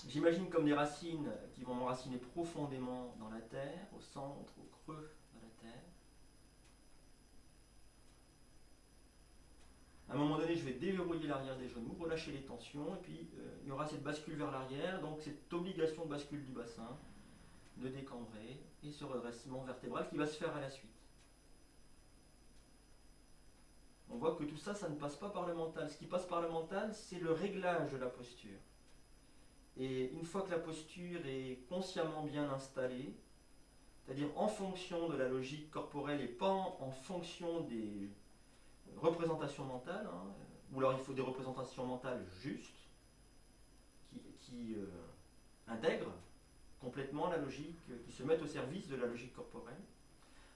J'imagine comme des racines qui vont m'enraciner profondément dans la terre, au centre, au creux de la terre. À un moment donné, je vais déverrouiller l'arrière des genoux, relâcher les tensions, et puis il y aura cette bascule vers l'arrière, donc cette obligation de bascule du bassin, de décambrer, et ce redressement vertébral qui va se faire à la suite. On voit que tout ça, ça ne passe pas par le mental. Ce qui passe par le mental, c'est le réglage de la posture. Et une fois que la posture est consciemment bien installée, c'est-à-dire en fonction de la logique corporelle et pas en fonction des représentations mentales, hein, ou alors il faut des représentations mentales justes, qui intègrent complètement la logique, qui se mettent au service de la logique corporelle,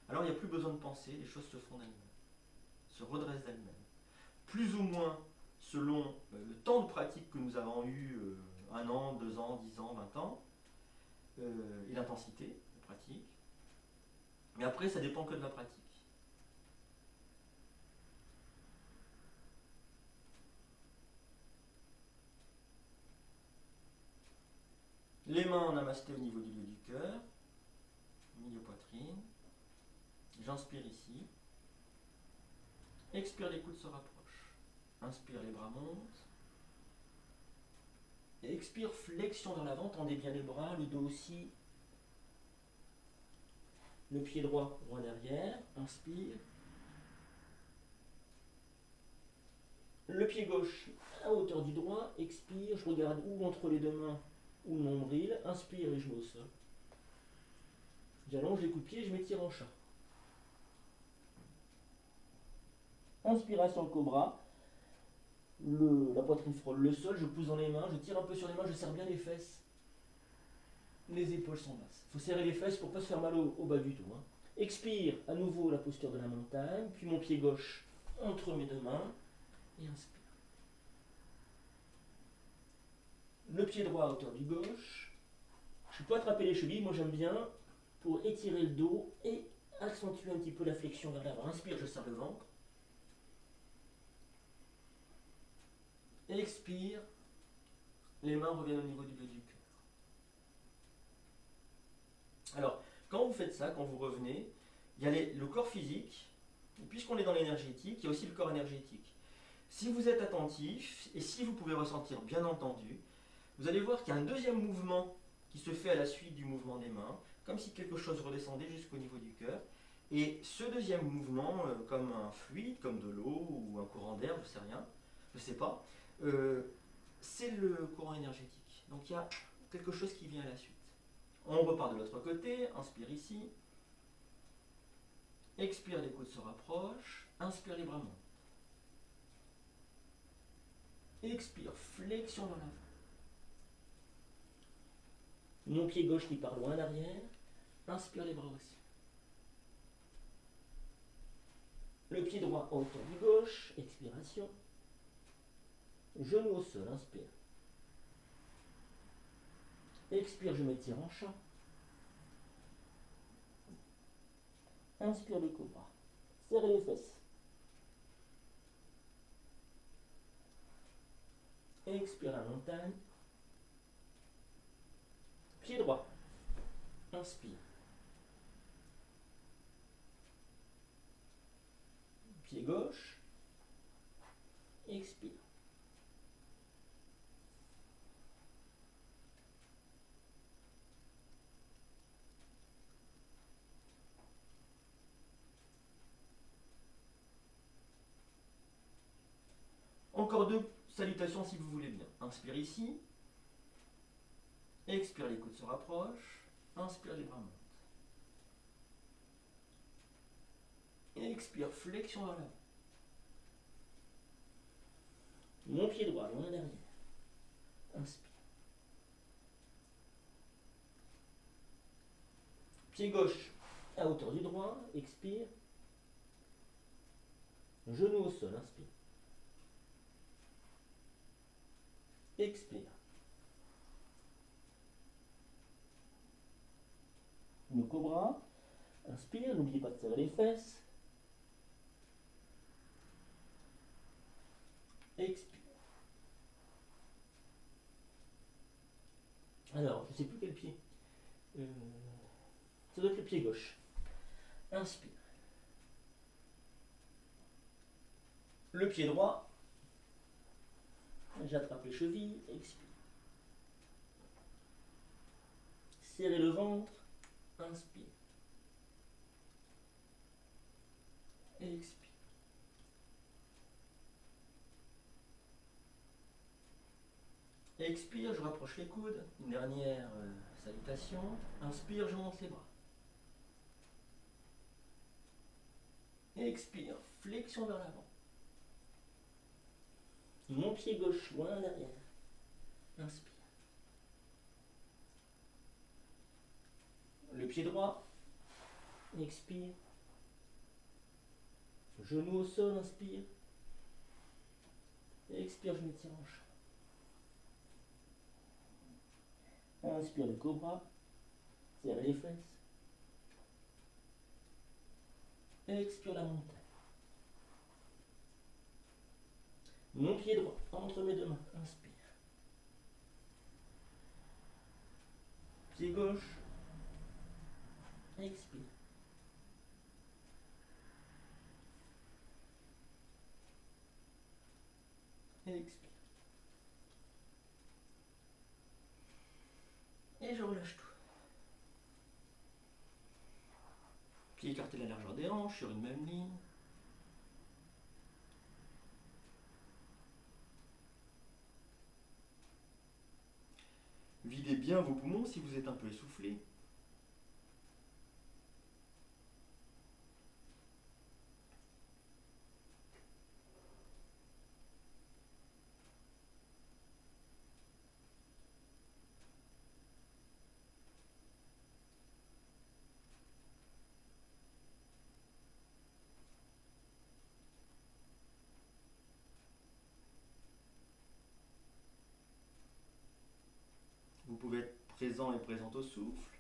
alors il n'y a plus besoin de penser, les choses se font d'elles-mêmes, se redressent d'elles-mêmes. Plus ou moins selon le temps de pratique que nous avons eu, 1 an, 2 ans, 10 ans, 20 ans, et l'intensité de pratique. Mais après, ça dépend que de la pratique. Les mains en namasté au niveau du lieu du cœur, milieu poitrine. J'inspire ici. Expire, les coudes se rapprochent. Inspire, les bras montent. Expire, flexion vers l'avant, tendez bien les bras, le dos aussi. Le pied droit loin derrière, inspire. Le pied gauche à hauteur du droit, expire, je regarde ou entre les deux mains ou le nombril, inspire et je mets au sol. J'allonge les coups de pied et je m'étire en chat. Inspiration cobra, la poitrine frôle le sol, je pousse dans les mains, je tire un peu sur les mains, je serre bien les fesses. Les épaules sont basses. Il faut serrer les fesses pour ne pas se faire mal au bas du dos. Expire, à nouveau la posture de la montagne, puis mon pied gauche entre mes deux mains, et inspire. Le pied droit à hauteur du gauche. Je peux attraper les chevilles, moi j'aime bien, pour étirer le dos et accentuer un petit peu la flexion vers l'avant. Inspire, je serre le ventre. Expire, les mains reviennent au niveau du bas du cœur. Alors, quand vous faites ça, quand vous revenez, il y a le corps physique, et puisqu'on est dans l'énergétique, il y a aussi le corps énergétique. Si vous êtes attentif, et si vous pouvez ressentir, bien entendu, vous allez voir qu'il y a un deuxième mouvement qui se fait à la suite du mouvement des mains, comme si quelque chose redescendait jusqu'au niveau du cœur. Et ce deuxième mouvement, comme un fluide, comme de l'eau ou un courant d'air, je ne sais rien, je ne sais pas, c'est le courant énergétique. Donc il y a quelque chose qui vient à la suite. On repart de l'autre côté, inspire ici, expire, les coudes se rapprochent, inspire, les bras montent. Expire, flexion dans l'avant. Mon pied gauche qui part loin derrière, inspire, les bras aussi. Le pied droit à hauteur du gauche, expiration. Genou au sol, inspire. Expire, je m'étire en chat. Inspire le cobra. Serrez les fesses. Expire la montagne. Pied droit. Inspire. Pied gauche. Expire. Encore deux salutations si vous voulez bien. Inspire ici. Expire, les coudes se rapprochent. Inspire, les bras montent. Expire, flexion vers l'avant. Mon pied droit loin derrière. Inspire. Pied gauche à hauteur du droit. Expire. Genou au sol. Inspire. Expire. Le cobra. Inspire, n'oubliez pas de serrer les fesses. Expire. Alors, je ne sais plus quel pied. Ça doit être le pied gauche. Inspire. Le pied droit. J'attrape les chevilles. Expire. Serrez le ventre. Inspire. Expire. Expire, je rapproche les coudes. Une dernière salutation. Inspire, je monte les bras. Expire, flexion vers l'avant. Mon pied gauche loin derrière. Inspire. Le pied droit. Expire. Genou au sol, inspire. Expire, je m'étire en chat. Inspire le cobra. Serrez les fesses. Expire la montagne. Mon pied droit entre mes deux mains. Inspire. Pied gauche. Expire. Expire. relâche tout. Pieds écartés la largeur des hanches sur une même ligne. Videz bien vos poumons si vous êtes un peu essoufflé. Vous pouvez être présent et présente au souffle.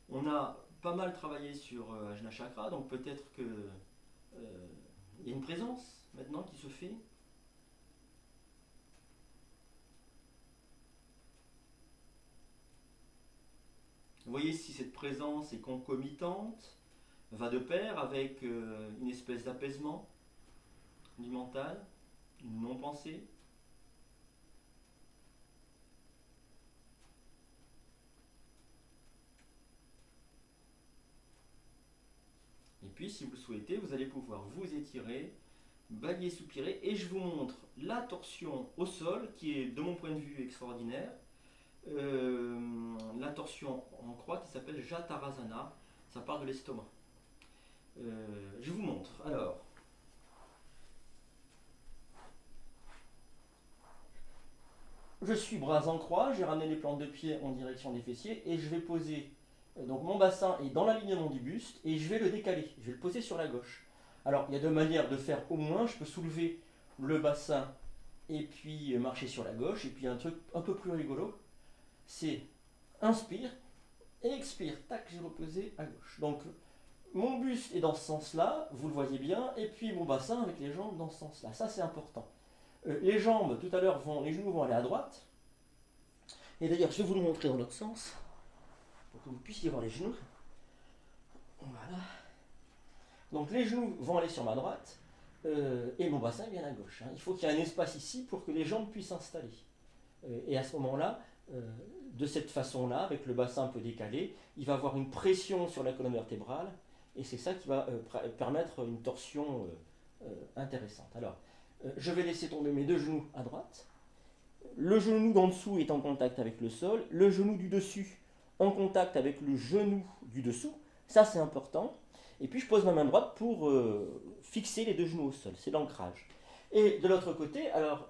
On a pas mal travaillé sur Ajna Chakra, donc peut-être que il y a une présence maintenant qui se fait. Vous voyez si cette présence est concomitante, va de pair avec une espèce d'apaisement du mental, une non-pensée. Et puis, si vous le souhaitez, vous allez pouvoir vous étirer, bâiller, soupirer, et je vous montre la torsion au sol, qui est, de mon point de vue, extraordinaire. La torsion en croix qui s'appelle Jatarasana, ça part de l'estomac. Je vous montre. Alors, je suis bras en croix, j'ai ramené les plantes de pied en direction des fessiers et je vais poser, donc mon bassin est dans l'alignement du buste et je vais le décaler, je vais le poser sur la gauche. Alors il y a deux manières de faire au moins, je peux soulever le bassin et puis marcher sur la gauche, et puis un truc un peu plus rigolo, c'est inspire et expire, tac, j'ai reposé à gauche. Donc mon buste est dans ce sens-là, vous le voyez bien, et puis mon bassin avec les jambes dans ce sens-là, ça c'est important. Les jambes, tout à l'heure, les genoux vont aller à droite. Et d'ailleurs, je vais vous le montrer dans l'autre sens, pour que vous puissiez voir les genoux. Voilà. Donc les genoux vont aller sur ma droite, et mon bassin vient à gauche. Il faut qu'il y ait un espace ici pour que les jambes puissent s'installer. Et à ce moment-là, de cette façon-là, avec le bassin un peu décalé, il va avoir une pression sur la colonne vertébrale, et c'est ça qui va permettre une torsion intéressante. Alors, je vais laisser tomber mes deux genoux à droite. Le genou d'en dessous est en contact avec le sol. Le genou du dessus en contact avec le genou du dessous. Ça, c'est important. Et puis, je pose ma main droite pour fixer les deux genoux au sol. C'est l'ancrage. Et de l'autre côté, alors,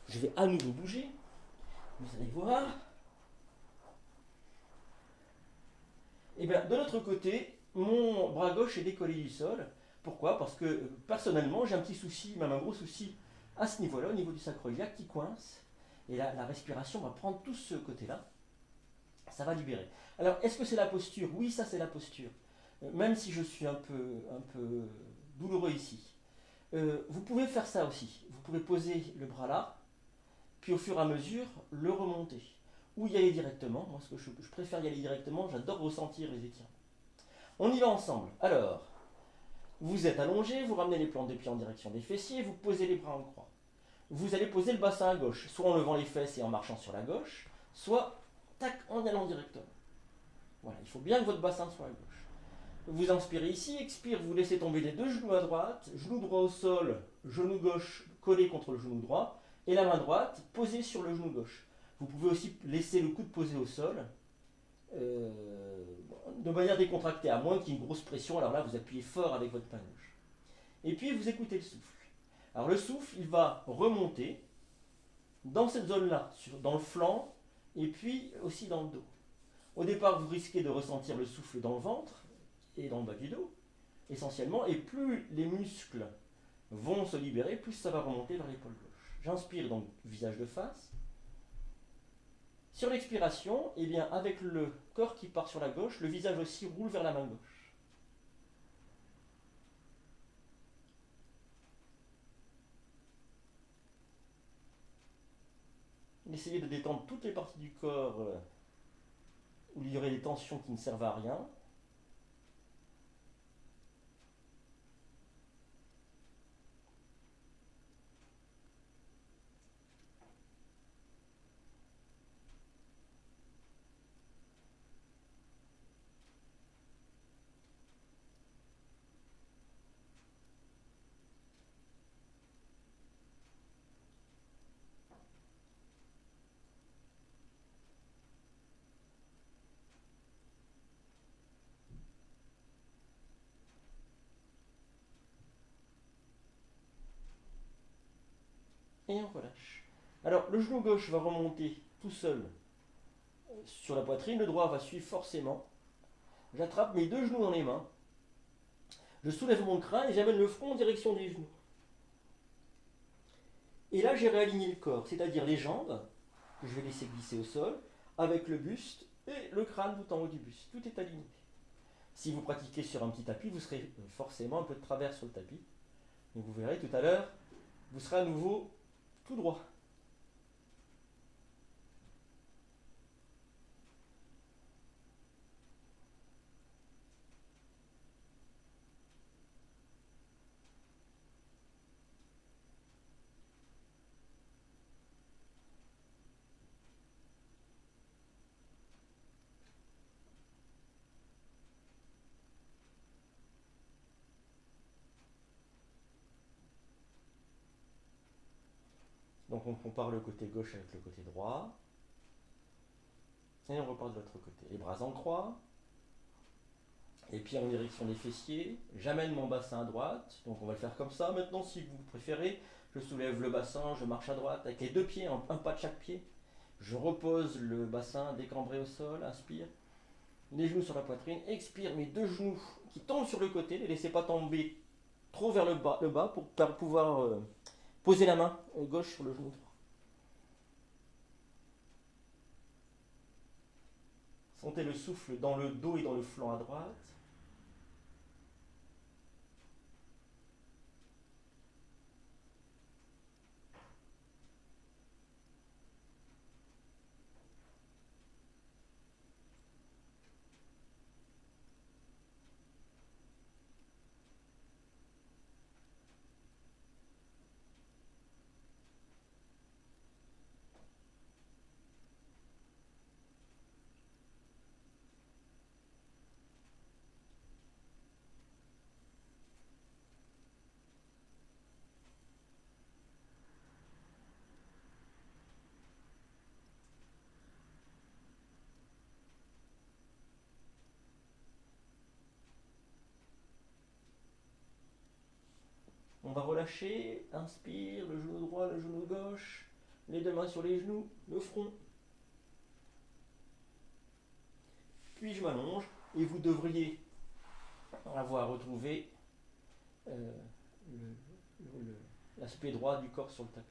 je vais à nouveau bouger. Vous allez voir. Et bien, de l'autre côté, mon bras gauche est décollé du sol. Pourquoi? Parce que personnellement, j'ai un petit souci, même un gros souci à ce niveau-là, au niveau du sacro-iliaque qui coince. Et là, la respiration va prendre tout ce côté-là. Ça va libérer. Alors, est-ce que c'est la posture? Oui, ça c'est la posture. Même si je suis un peu douloureux ici. Vous pouvez faire ça aussi. Vous pouvez poser le bras là, puis au fur et à mesure, le remonter. Ou y aller directement. Moi, je préfère y aller directement. J'adore ressentir les étirements. On y va ensemble. Alors, vous êtes allongé, vous ramenez les plantes de pied en direction des fessiers, vous posez les bras en croix. Vous allez poser le bassin à gauche, soit en levant les fesses et en marchant sur la gauche, soit tac, en allant directement. Voilà, il faut bien que votre bassin soit à gauche. Vous inspirez ici, expire, vous laissez tomber les deux genoux à droite, genou droit au sol, genou gauche collé contre le genou droit, et la main droite posée sur le genou gauche. Vous pouvez aussi laisser le coude posé au sol, de manière décontractée, à moins qu'il y ait une grosse pression, alors là vous appuyez fort avec votre main gauche. Et puis vous écoutez le souffle. Alors le souffle, il va remonter dans cette zone-là, dans le flanc, et puis aussi dans le dos. Au départ, vous risquez de ressentir le souffle dans le ventre et dans le bas du dos, essentiellement, et plus les muscles vont se libérer, plus ça va remonter vers l'épaule gauche. J'inspire donc visage de face. Sur l'expiration, eh bien, avec le corps qui part sur la gauche, le visage aussi roule vers la main gauche. Essayez de détendre toutes les parties du corps où il y aurait des tensions qui ne servent à rien. et on relâche. Alors, le genou gauche va remonter tout seul sur la poitrine, le droit va suivre forcément. J'attrape mes deux genoux dans les mains, je soulève mon crâne et j'amène le front en direction des genoux. Et là, j'ai réaligné le corps, c'est-à-dire les jambes, que je vais laisser glisser au sol, avec le buste et le crâne tout en haut du buste. Tout est aligné. Si vous pratiquez sur un petit tapis, vous serez forcément un peu de travers sur le tapis. Et vous verrez tout à l'heure, vous serez à nouveau tout droit. Donc on compare le côté gauche avec le côté droit. Et on repart de l'autre côté. Les bras en croix. Et puis en direction des fessiers. J'amène mon bassin à droite. Donc on va le faire comme ça. Maintenant, si vous préférez, je soulève le bassin, je marche à droite avec les deux pieds, un pas de chaque pied. Je repose le bassin décambré au sol, inspire. Les genoux sur la poitrine, expire, mes deux genoux qui tombent sur le côté, ne les laissez pas tomber trop vers le bas pour pouvoir poser la main gauche sur le genou droit. Sentez le souffle dans le dos et dans le flanc à droite. On va relâcher, inspire, le genou droit, le genou gauche, les deux mains sur les genoux, le front. Puis je m'allonge et vous devriez avoir retrouvé l'aspect droit du corps sur le tapis.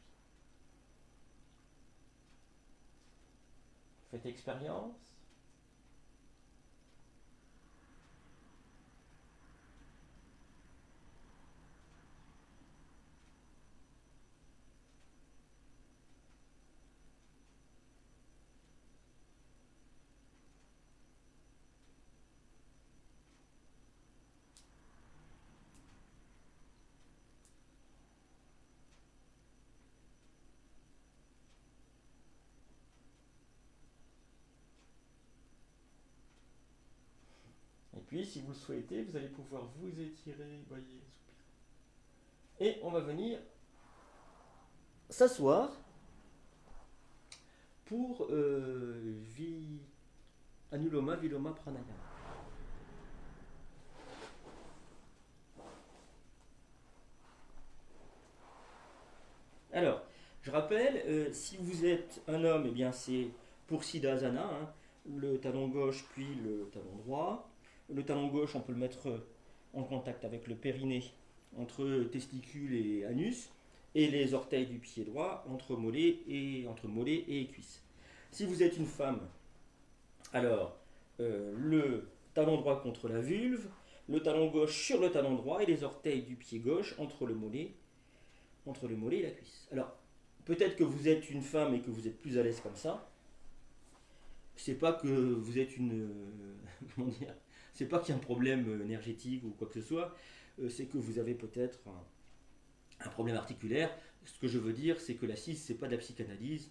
Faites expérience. Et puis, si vous le souhaitez, vous allez pouvoir vous étirer, voyez, soupirer. Et on va venir s'asseoir pour Anuloma Viloma Pranayama. Alors, je rappelle, si vous êtes un homme, eh bien c'est pour Siddhasana, hein, le talon gauche puis le talon droit. Le talon gauche, on peut le mettre en contact avec le périnée, entre testicule et anus, et les orteils du pied droit, entre mollet et cuisse. Si vous êtes une femme, alors le talon droit contre la vulve, le talon gauche sur le talon droit et les orteils du pied gauche entre le mollet et la cuisse. Alors, peut-être que vous êtes une femme et que vous êtes plus à l'aise comme ça. C'est pas que vous êtes une. Comment dire. C'est pas qu'il y a un problème énergétique ou quoi que ce soit. C'est que vous avez peut-être un problème articulaire. Ce que je veux dire, c'est que l'assise, c'est pas de la psychanalyse.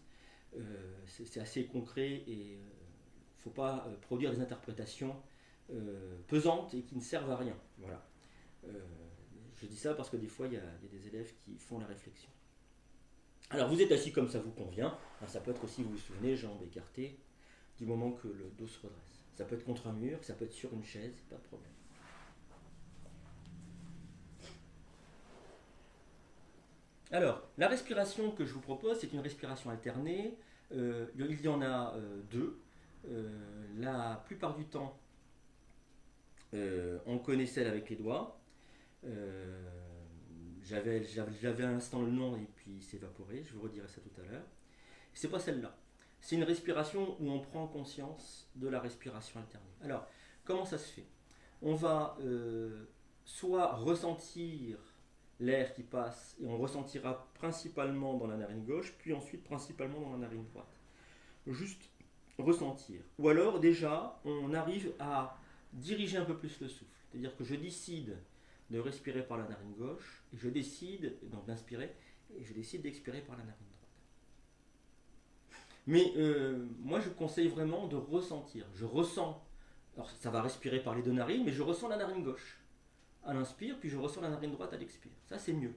C'est assez concret et il ne faut pas produire des interprétations pesantes et qui ne servent à rien. Voilà. Je dis ça parce que des fois, il y a des élèves qui font la réflexion. Alors, vous êtes assis comme ça vous convient. Alors, ça peut être aussi, vous vous souvenez, jambes écartées, du moment que le dos se redresse. Ça peut être contre un mur, ça peut être sur une chaise, pas de problème. Alors, la respiration que je vous propose, c'est une respiration alternée. Il y en a deux. La plupart du temps, on connaît celle avec les doigts. Euh, J'avais un instant le nom et puis il s'est évaporé. Je vous redirai ça tout à l'heure. C'est pas celle-là. C'est une respiration où on prend conscience de la respiration alternée. Alors, comment ça se fait? On va soit ressentir l'air qui passe et on ressentira principalement dans la narine gauche, puis ensuite principalement dans la narine droite. Juste ressentir. Ou alors déjà, on arrive à diriger un peu plus le souffle. C'est-à-dire que je décide de respirer par la narine gauche et je décide donc d'inspirer et je décide d'expirer par la narine droite. Mais moi, je conseille vraiment de ressentir. Je ressens. Alors, ça va respirer par les deux narines, mais je ressens la narine gauche à l'inspire, puis je ressens la narine droite à l'expire. Ça, c'est mieux.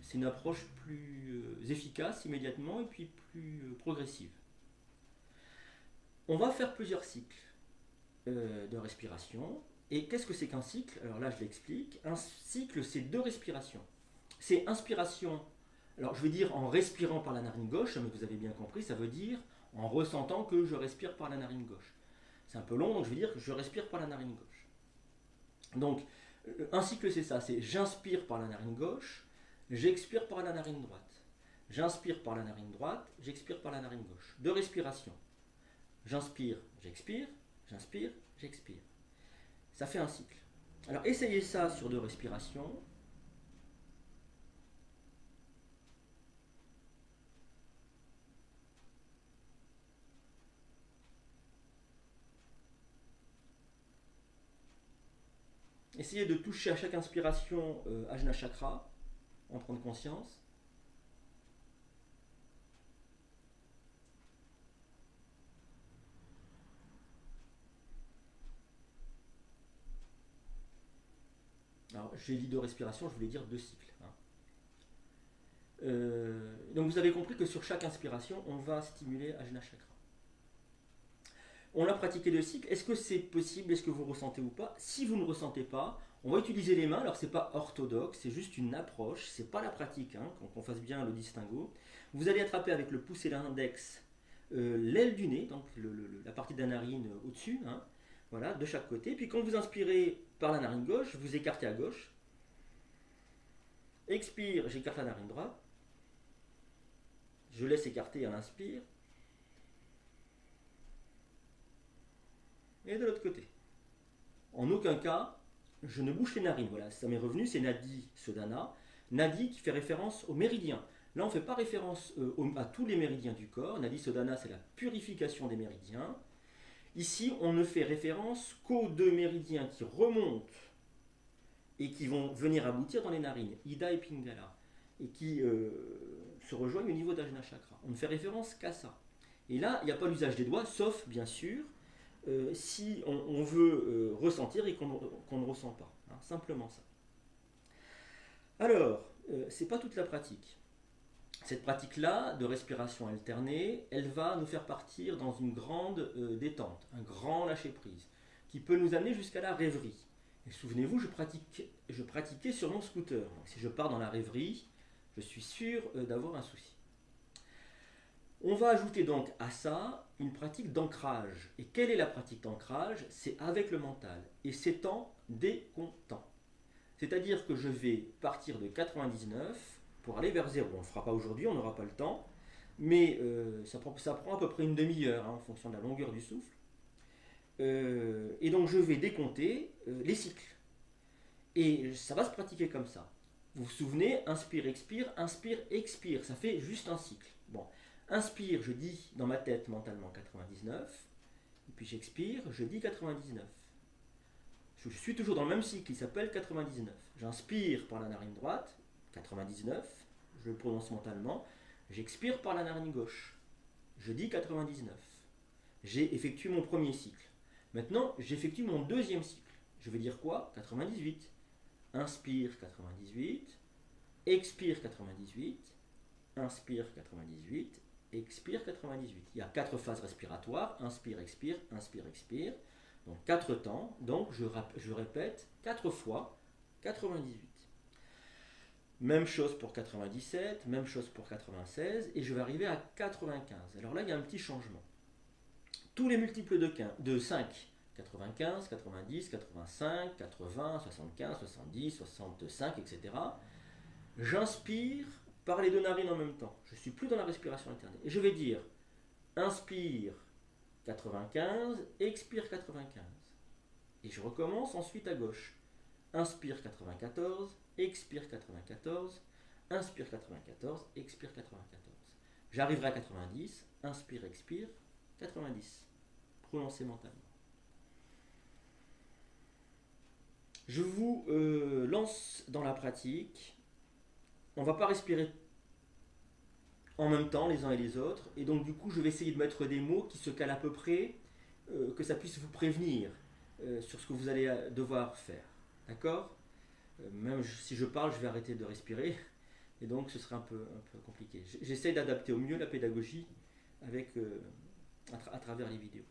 C'est une approche plus efficace immédiatement et puis plus progressive. On va faire plusieurs cycles de respiration. Et qu'est-ce que c'est qu'un cycle? Alors là, je l'explique. Un cycle, c'est deux respirations. C'est inspiration. Alors, je vais dire en respirant par la narine gauche, mais vous avez bien compris, ça veut dire en ressentant que je respire par la narine gauche. C'est un peu long, donc je vais dire que je respire par la narine gauche. Donc, un cycle, c'est ça, c'est j'inspire par la narine gauche, j'expire par la narine droite. J'inspire par la narine droite, j'expire par la narine gauche. Deux respirations. J'inspire, j'expire, j'inspire, j'expire. Ça fait un cycle. Alors, essayez ça sur deux respirations. Essayez de toucher à chaque inspiration Ajna Chakra, en prendre conscience. Alors, j'ai dit deux respirations, je voulais dire deux cycles. Donc, vous avez compris que sur chaque inspiration, on va stimuler Ajna Chakra. On a pratiqué deux cycles. Est-ce que c'est possible? Est-ce que vous ressentez ou pas? Si vous ne ressentez pas, on va utiliser les mains. Alors, c'est pas orthodoxe, c'est juste une approche. C'est pas la pratique, qu'on fasse bien le distinguo. Vous allez attraper avec le pouce et l'index l'aile du nez, donc la partie de la narine au-dessus, voilà, de chaque côté. Puis quand vous inspirez par la narine gauche, vous écartez à gauche. Expire, j'écarte la narine droite. Je laisse écarter à l'inspire. Et de l'autre côté. En aucun cas, je ne bouge les narines. Voilà, ça m'est revenu, c'est Nadi Sodhana. Nadi qui fait référence aux méridiens. Là, on ne fait pas référence à tous les méridiens du corps. Nadi Sodhana, c'est la purification des méridiens. Ici, on ne fait référence qu'aux deux méridiens qui remontent et qui vont venir aboutir dans les narines, Ida et Pingala, et qui se rejoignent au niveau d'Ajna Chakra. On ne fait référence qu'à ça. Et là, il n'y a pas l'usage des doigts, sauf, bien sûr, si on veut ressentir et qu'on ne ressent pas. Simplement ça. Alors, c'est pas toute la pratique. Cette pratique-là de respiration alternée, elle va nous faire partir dans une grande détente, un grand lâcher-prise, qui peut nous amener jusqu'à la rêverie. Et souvenez-vous, je pratiquais sur mon scooter. Donc, si je pars dans la rêverie, je suis sûr d'avoir un souci. On va ajouter donc à ça une pratique d'ancrage. Et quelle est la pratique d'ancrage? C'est avec le mental. Et c'est en décomptant. C'est-à-dire que je vais partir de 99 pour aller vers 0. On ne le fera pas aujourd'hui, on n'aura pas le temps. Mais ça prend à peu près une demi-heure en fonction de la longueur du souffle. Et donc je vais décompter les cycles. Et ça va se pratiquer comme ça. Vous vous souvenez, inspire, expire, ça fait juste un cycle. Bon, inspire, je dis dans ma tête mentalement 99, et puis j'expire, je dis 99. Je suis toujours dans le même cycle, il s'appelle 99. J'inspire par la narine droite, 99, je le prononce mentalement, j'expire par la narine gauche, je dis 99. J'ai effectué mon premier cycle. Maintenant, j'effectue mon deuxième cycle. Je vais dire quoi? 98. Inspire 98, expire 98, inspire 98, expire 98. Il y a 4 phases respiratoires, inspire, expire, inspire, expire. Donc 4 temps, donc je répète 4 fois 98. Même chose pour 97, même chose pour 96, et je vais arriver à 95. Alors là, il y a un petit changement. Tous les multiples de 5, 95, 90, 85, 80, 75, 70, 65, etc. J'inspire par les deux narines en même temps. Je ne suis plus dans la respiration alternée. Et je vais dire inspire 95, expire 95. Et je recommence ensuite à gauche. Inspire 94, expire 94, inspire 94, expire 94. J'arriverai à 90, inspire, expire, 90. Prononcez mentalement. Je vous lance dans la pratique. On ne va pas respirer en même temps les uns et les autres. Et donc du coup, je vais essayer de mettre des mots qui se calent à peu près, que ça puisse vous prévenir sur ce que vous allez devoir faire. D'accord? Même si je parle, je vais arrêter de respirer. Et donc ce sera un peu compliqué. J'essaie d'adapter au mieux la pédagogie avec, à travers les vidéos.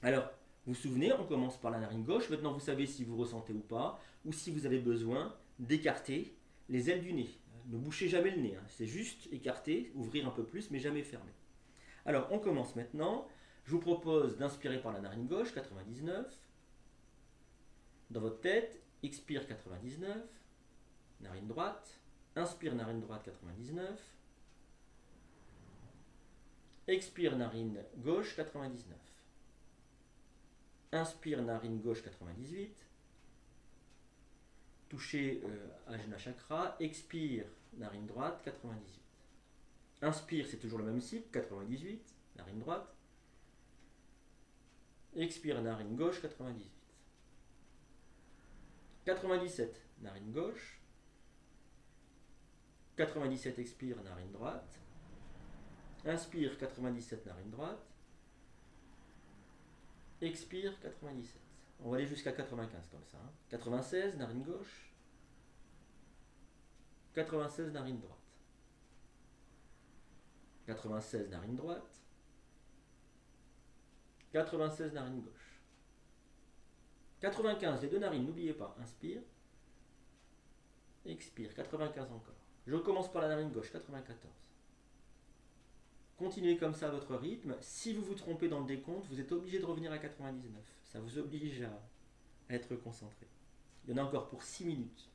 Alors, vous vous souvenez, on commence par la narine gauche. Maintenant, vous savez si vous ressentez ou pas, ou si vous avez besoin d'écarter les ailes du nez. Ne bouchez jamais le nez, hein. C'est juste écarter, ouvrir un peu plus, mais jamais fermer. Alors, on commence maintenant. Je vous propose d'inspirer par la narine gauche, 99. Dans votre tête, expire 99. Narine droite. Inspire narine droite, 99. Expire narine gauche, 99. Inspire narine gauche, 98. Touchez Ajna Chakra. Expire narine droite, 98. Inspire, c'est toujours le même cycle, 98, narine droite. Expire narine gauche, 98. 97, narine gauche. 97, expire, narine droite. Inspire, 97, narine droite. Expire, 97. On va aller jusqu'à 95 comme ça. 96, narine gauche. 96, narine droite. 96, narine droite. 96, narine gauche. 95, les deux narines, n'oubliez pas. Inspire. Expire, 95 encore. Je recommence par la narine gauche, 94. Continuez comme ça à votre rythme. Si vous vous trompez dans le décompte, vous êtes obligé de revenir à 99. Ça vous oblige à être concentré. Il y en a encore pour 6 minutes.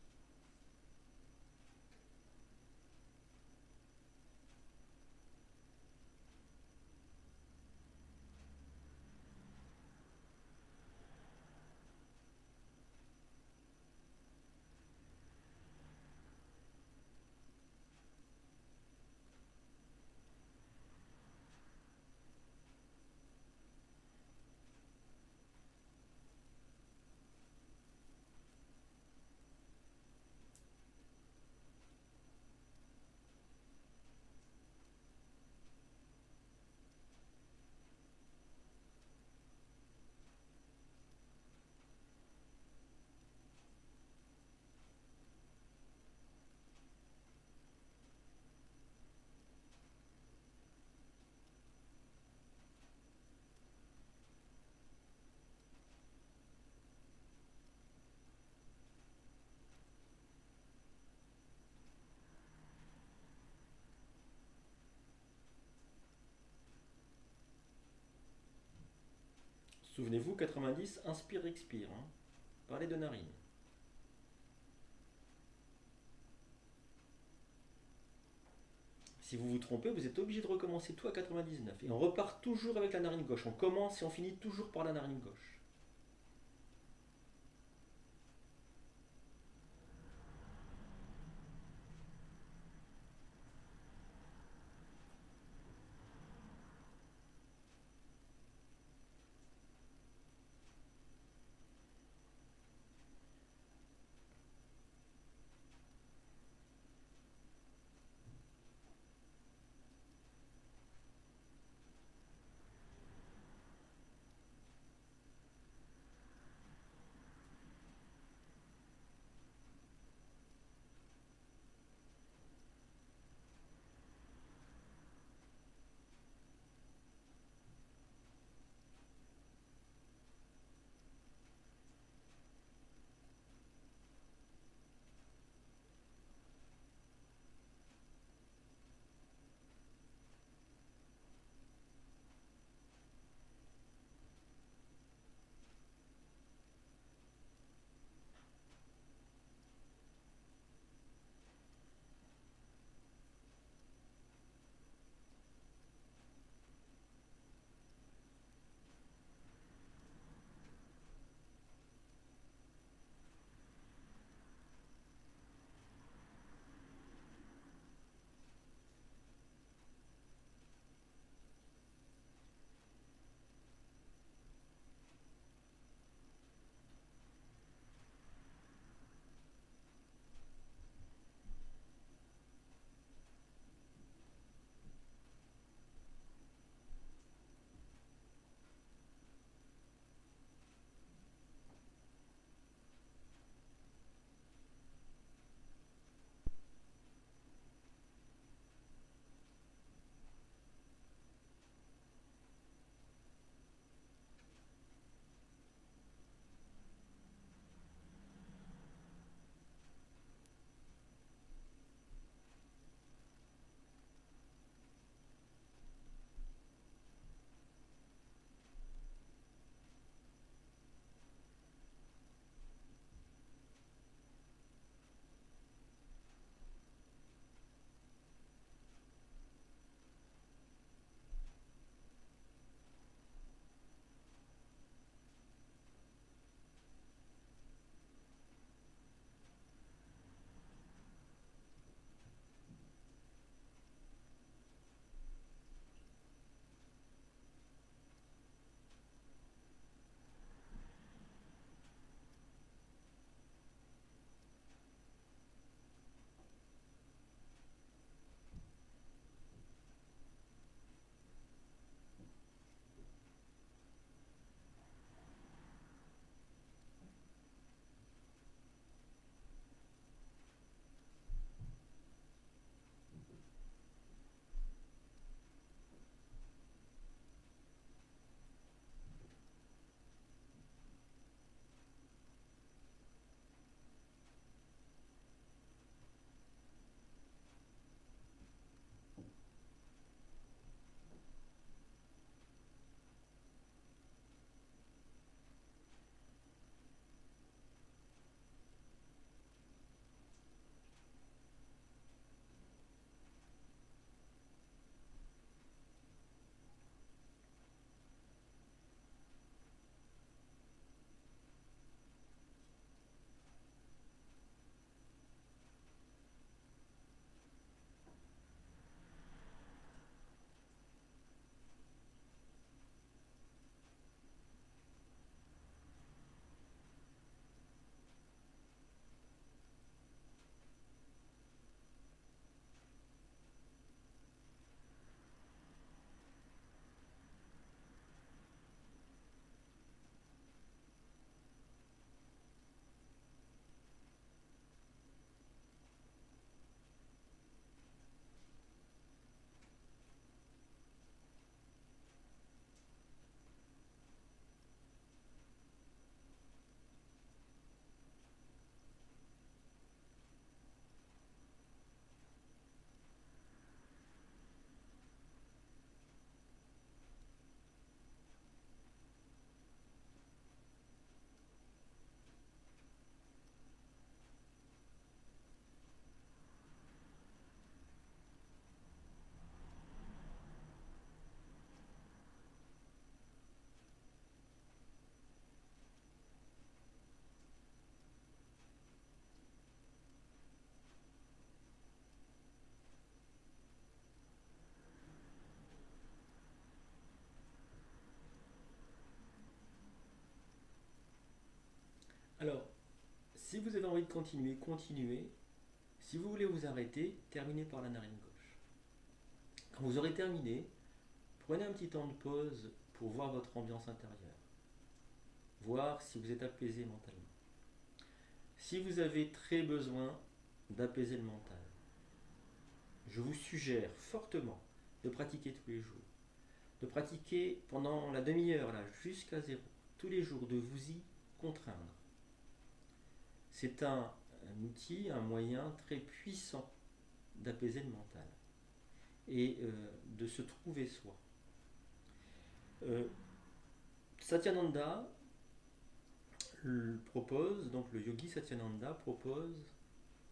Souvenez-vous, 90, inspire, expire. Par les deux narines. Si vous vous trompez, vous êtes obligé de recommencer tout à 99. Et on repart toujours avec la narine gauche. On commence et on finit toujours par la narine gauche. Alors, si vous avez envie de continuer, continuez. Si vous voulez vous arrêter, terminez par la narine gauche. Quand vous aurez terminé, prenez un petit temps de pause pour voir votre ambiance intérieure. Voir si vous êtes apaisé mentalement. Si vous avez très besoin d'apaiser le mental, je vous suggère fortement de pratiquer tous les jours. De pratiquer pendant la demi-heure là, jusqu'à zéro. Tous les jours, de vous y contraindre. C'est un outil, un moyen très puissant d'apaiser le mental et de se trouver soi. Satyananda propose, donc le yogi Satyananda propose,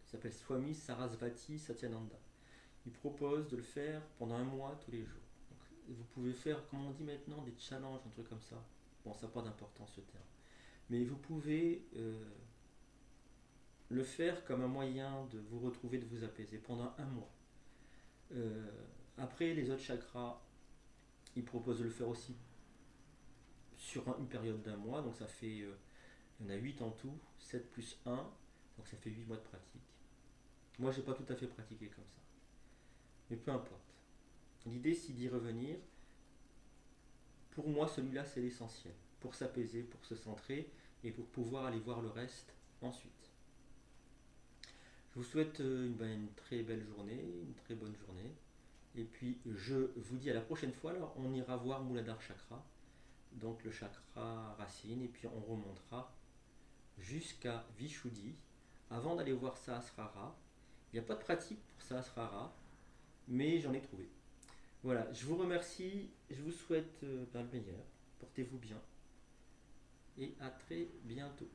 il s'appelle Swami Sarasvati Satyananda. Il propose de le faire pendant un mois tous les jours. Donc, vous pouvez faire, comme on dit maintenant, des challenges, un truc comme ça. Bon, ça n'a pas d'importance ce terme. Mais vous pouvez le faire comme un moyen de vous retrouver, de vous apaiser pendant un mois. Après, les autres chakras, ils proposent de le faire aussi sur une période d'un mois. Donc ça fait, il y en a 8 en tout, 7 plus 1, donc ça fait 8 mois de pratique. Moi, j'ai pas tout à fait pratiqué comme ça. Mais peu importe. L'idée, c'est d'y revenir. Pour moi, celui-là, c'est l'essentiel. Pour s'apaiser, pour se centrer et pour pouvoir aller voir le reste ensuite. Je vous souhaite une très belle journée, une très bonne journée. Et puis, je vous dis à la prochaine fois. Alors, on ira voir Muladhara Chakra, donc le chakra racine, et puis on remontera jusqu'à Vishuddhi avant d'aller voir Sahasrara. Il n'y a pas de pratique pour Sahasrara, mais j'en ai trouvé. Voilà, je vous remercie, je vous souhaite le meilleur. Portez-vous bien et à très bientôt.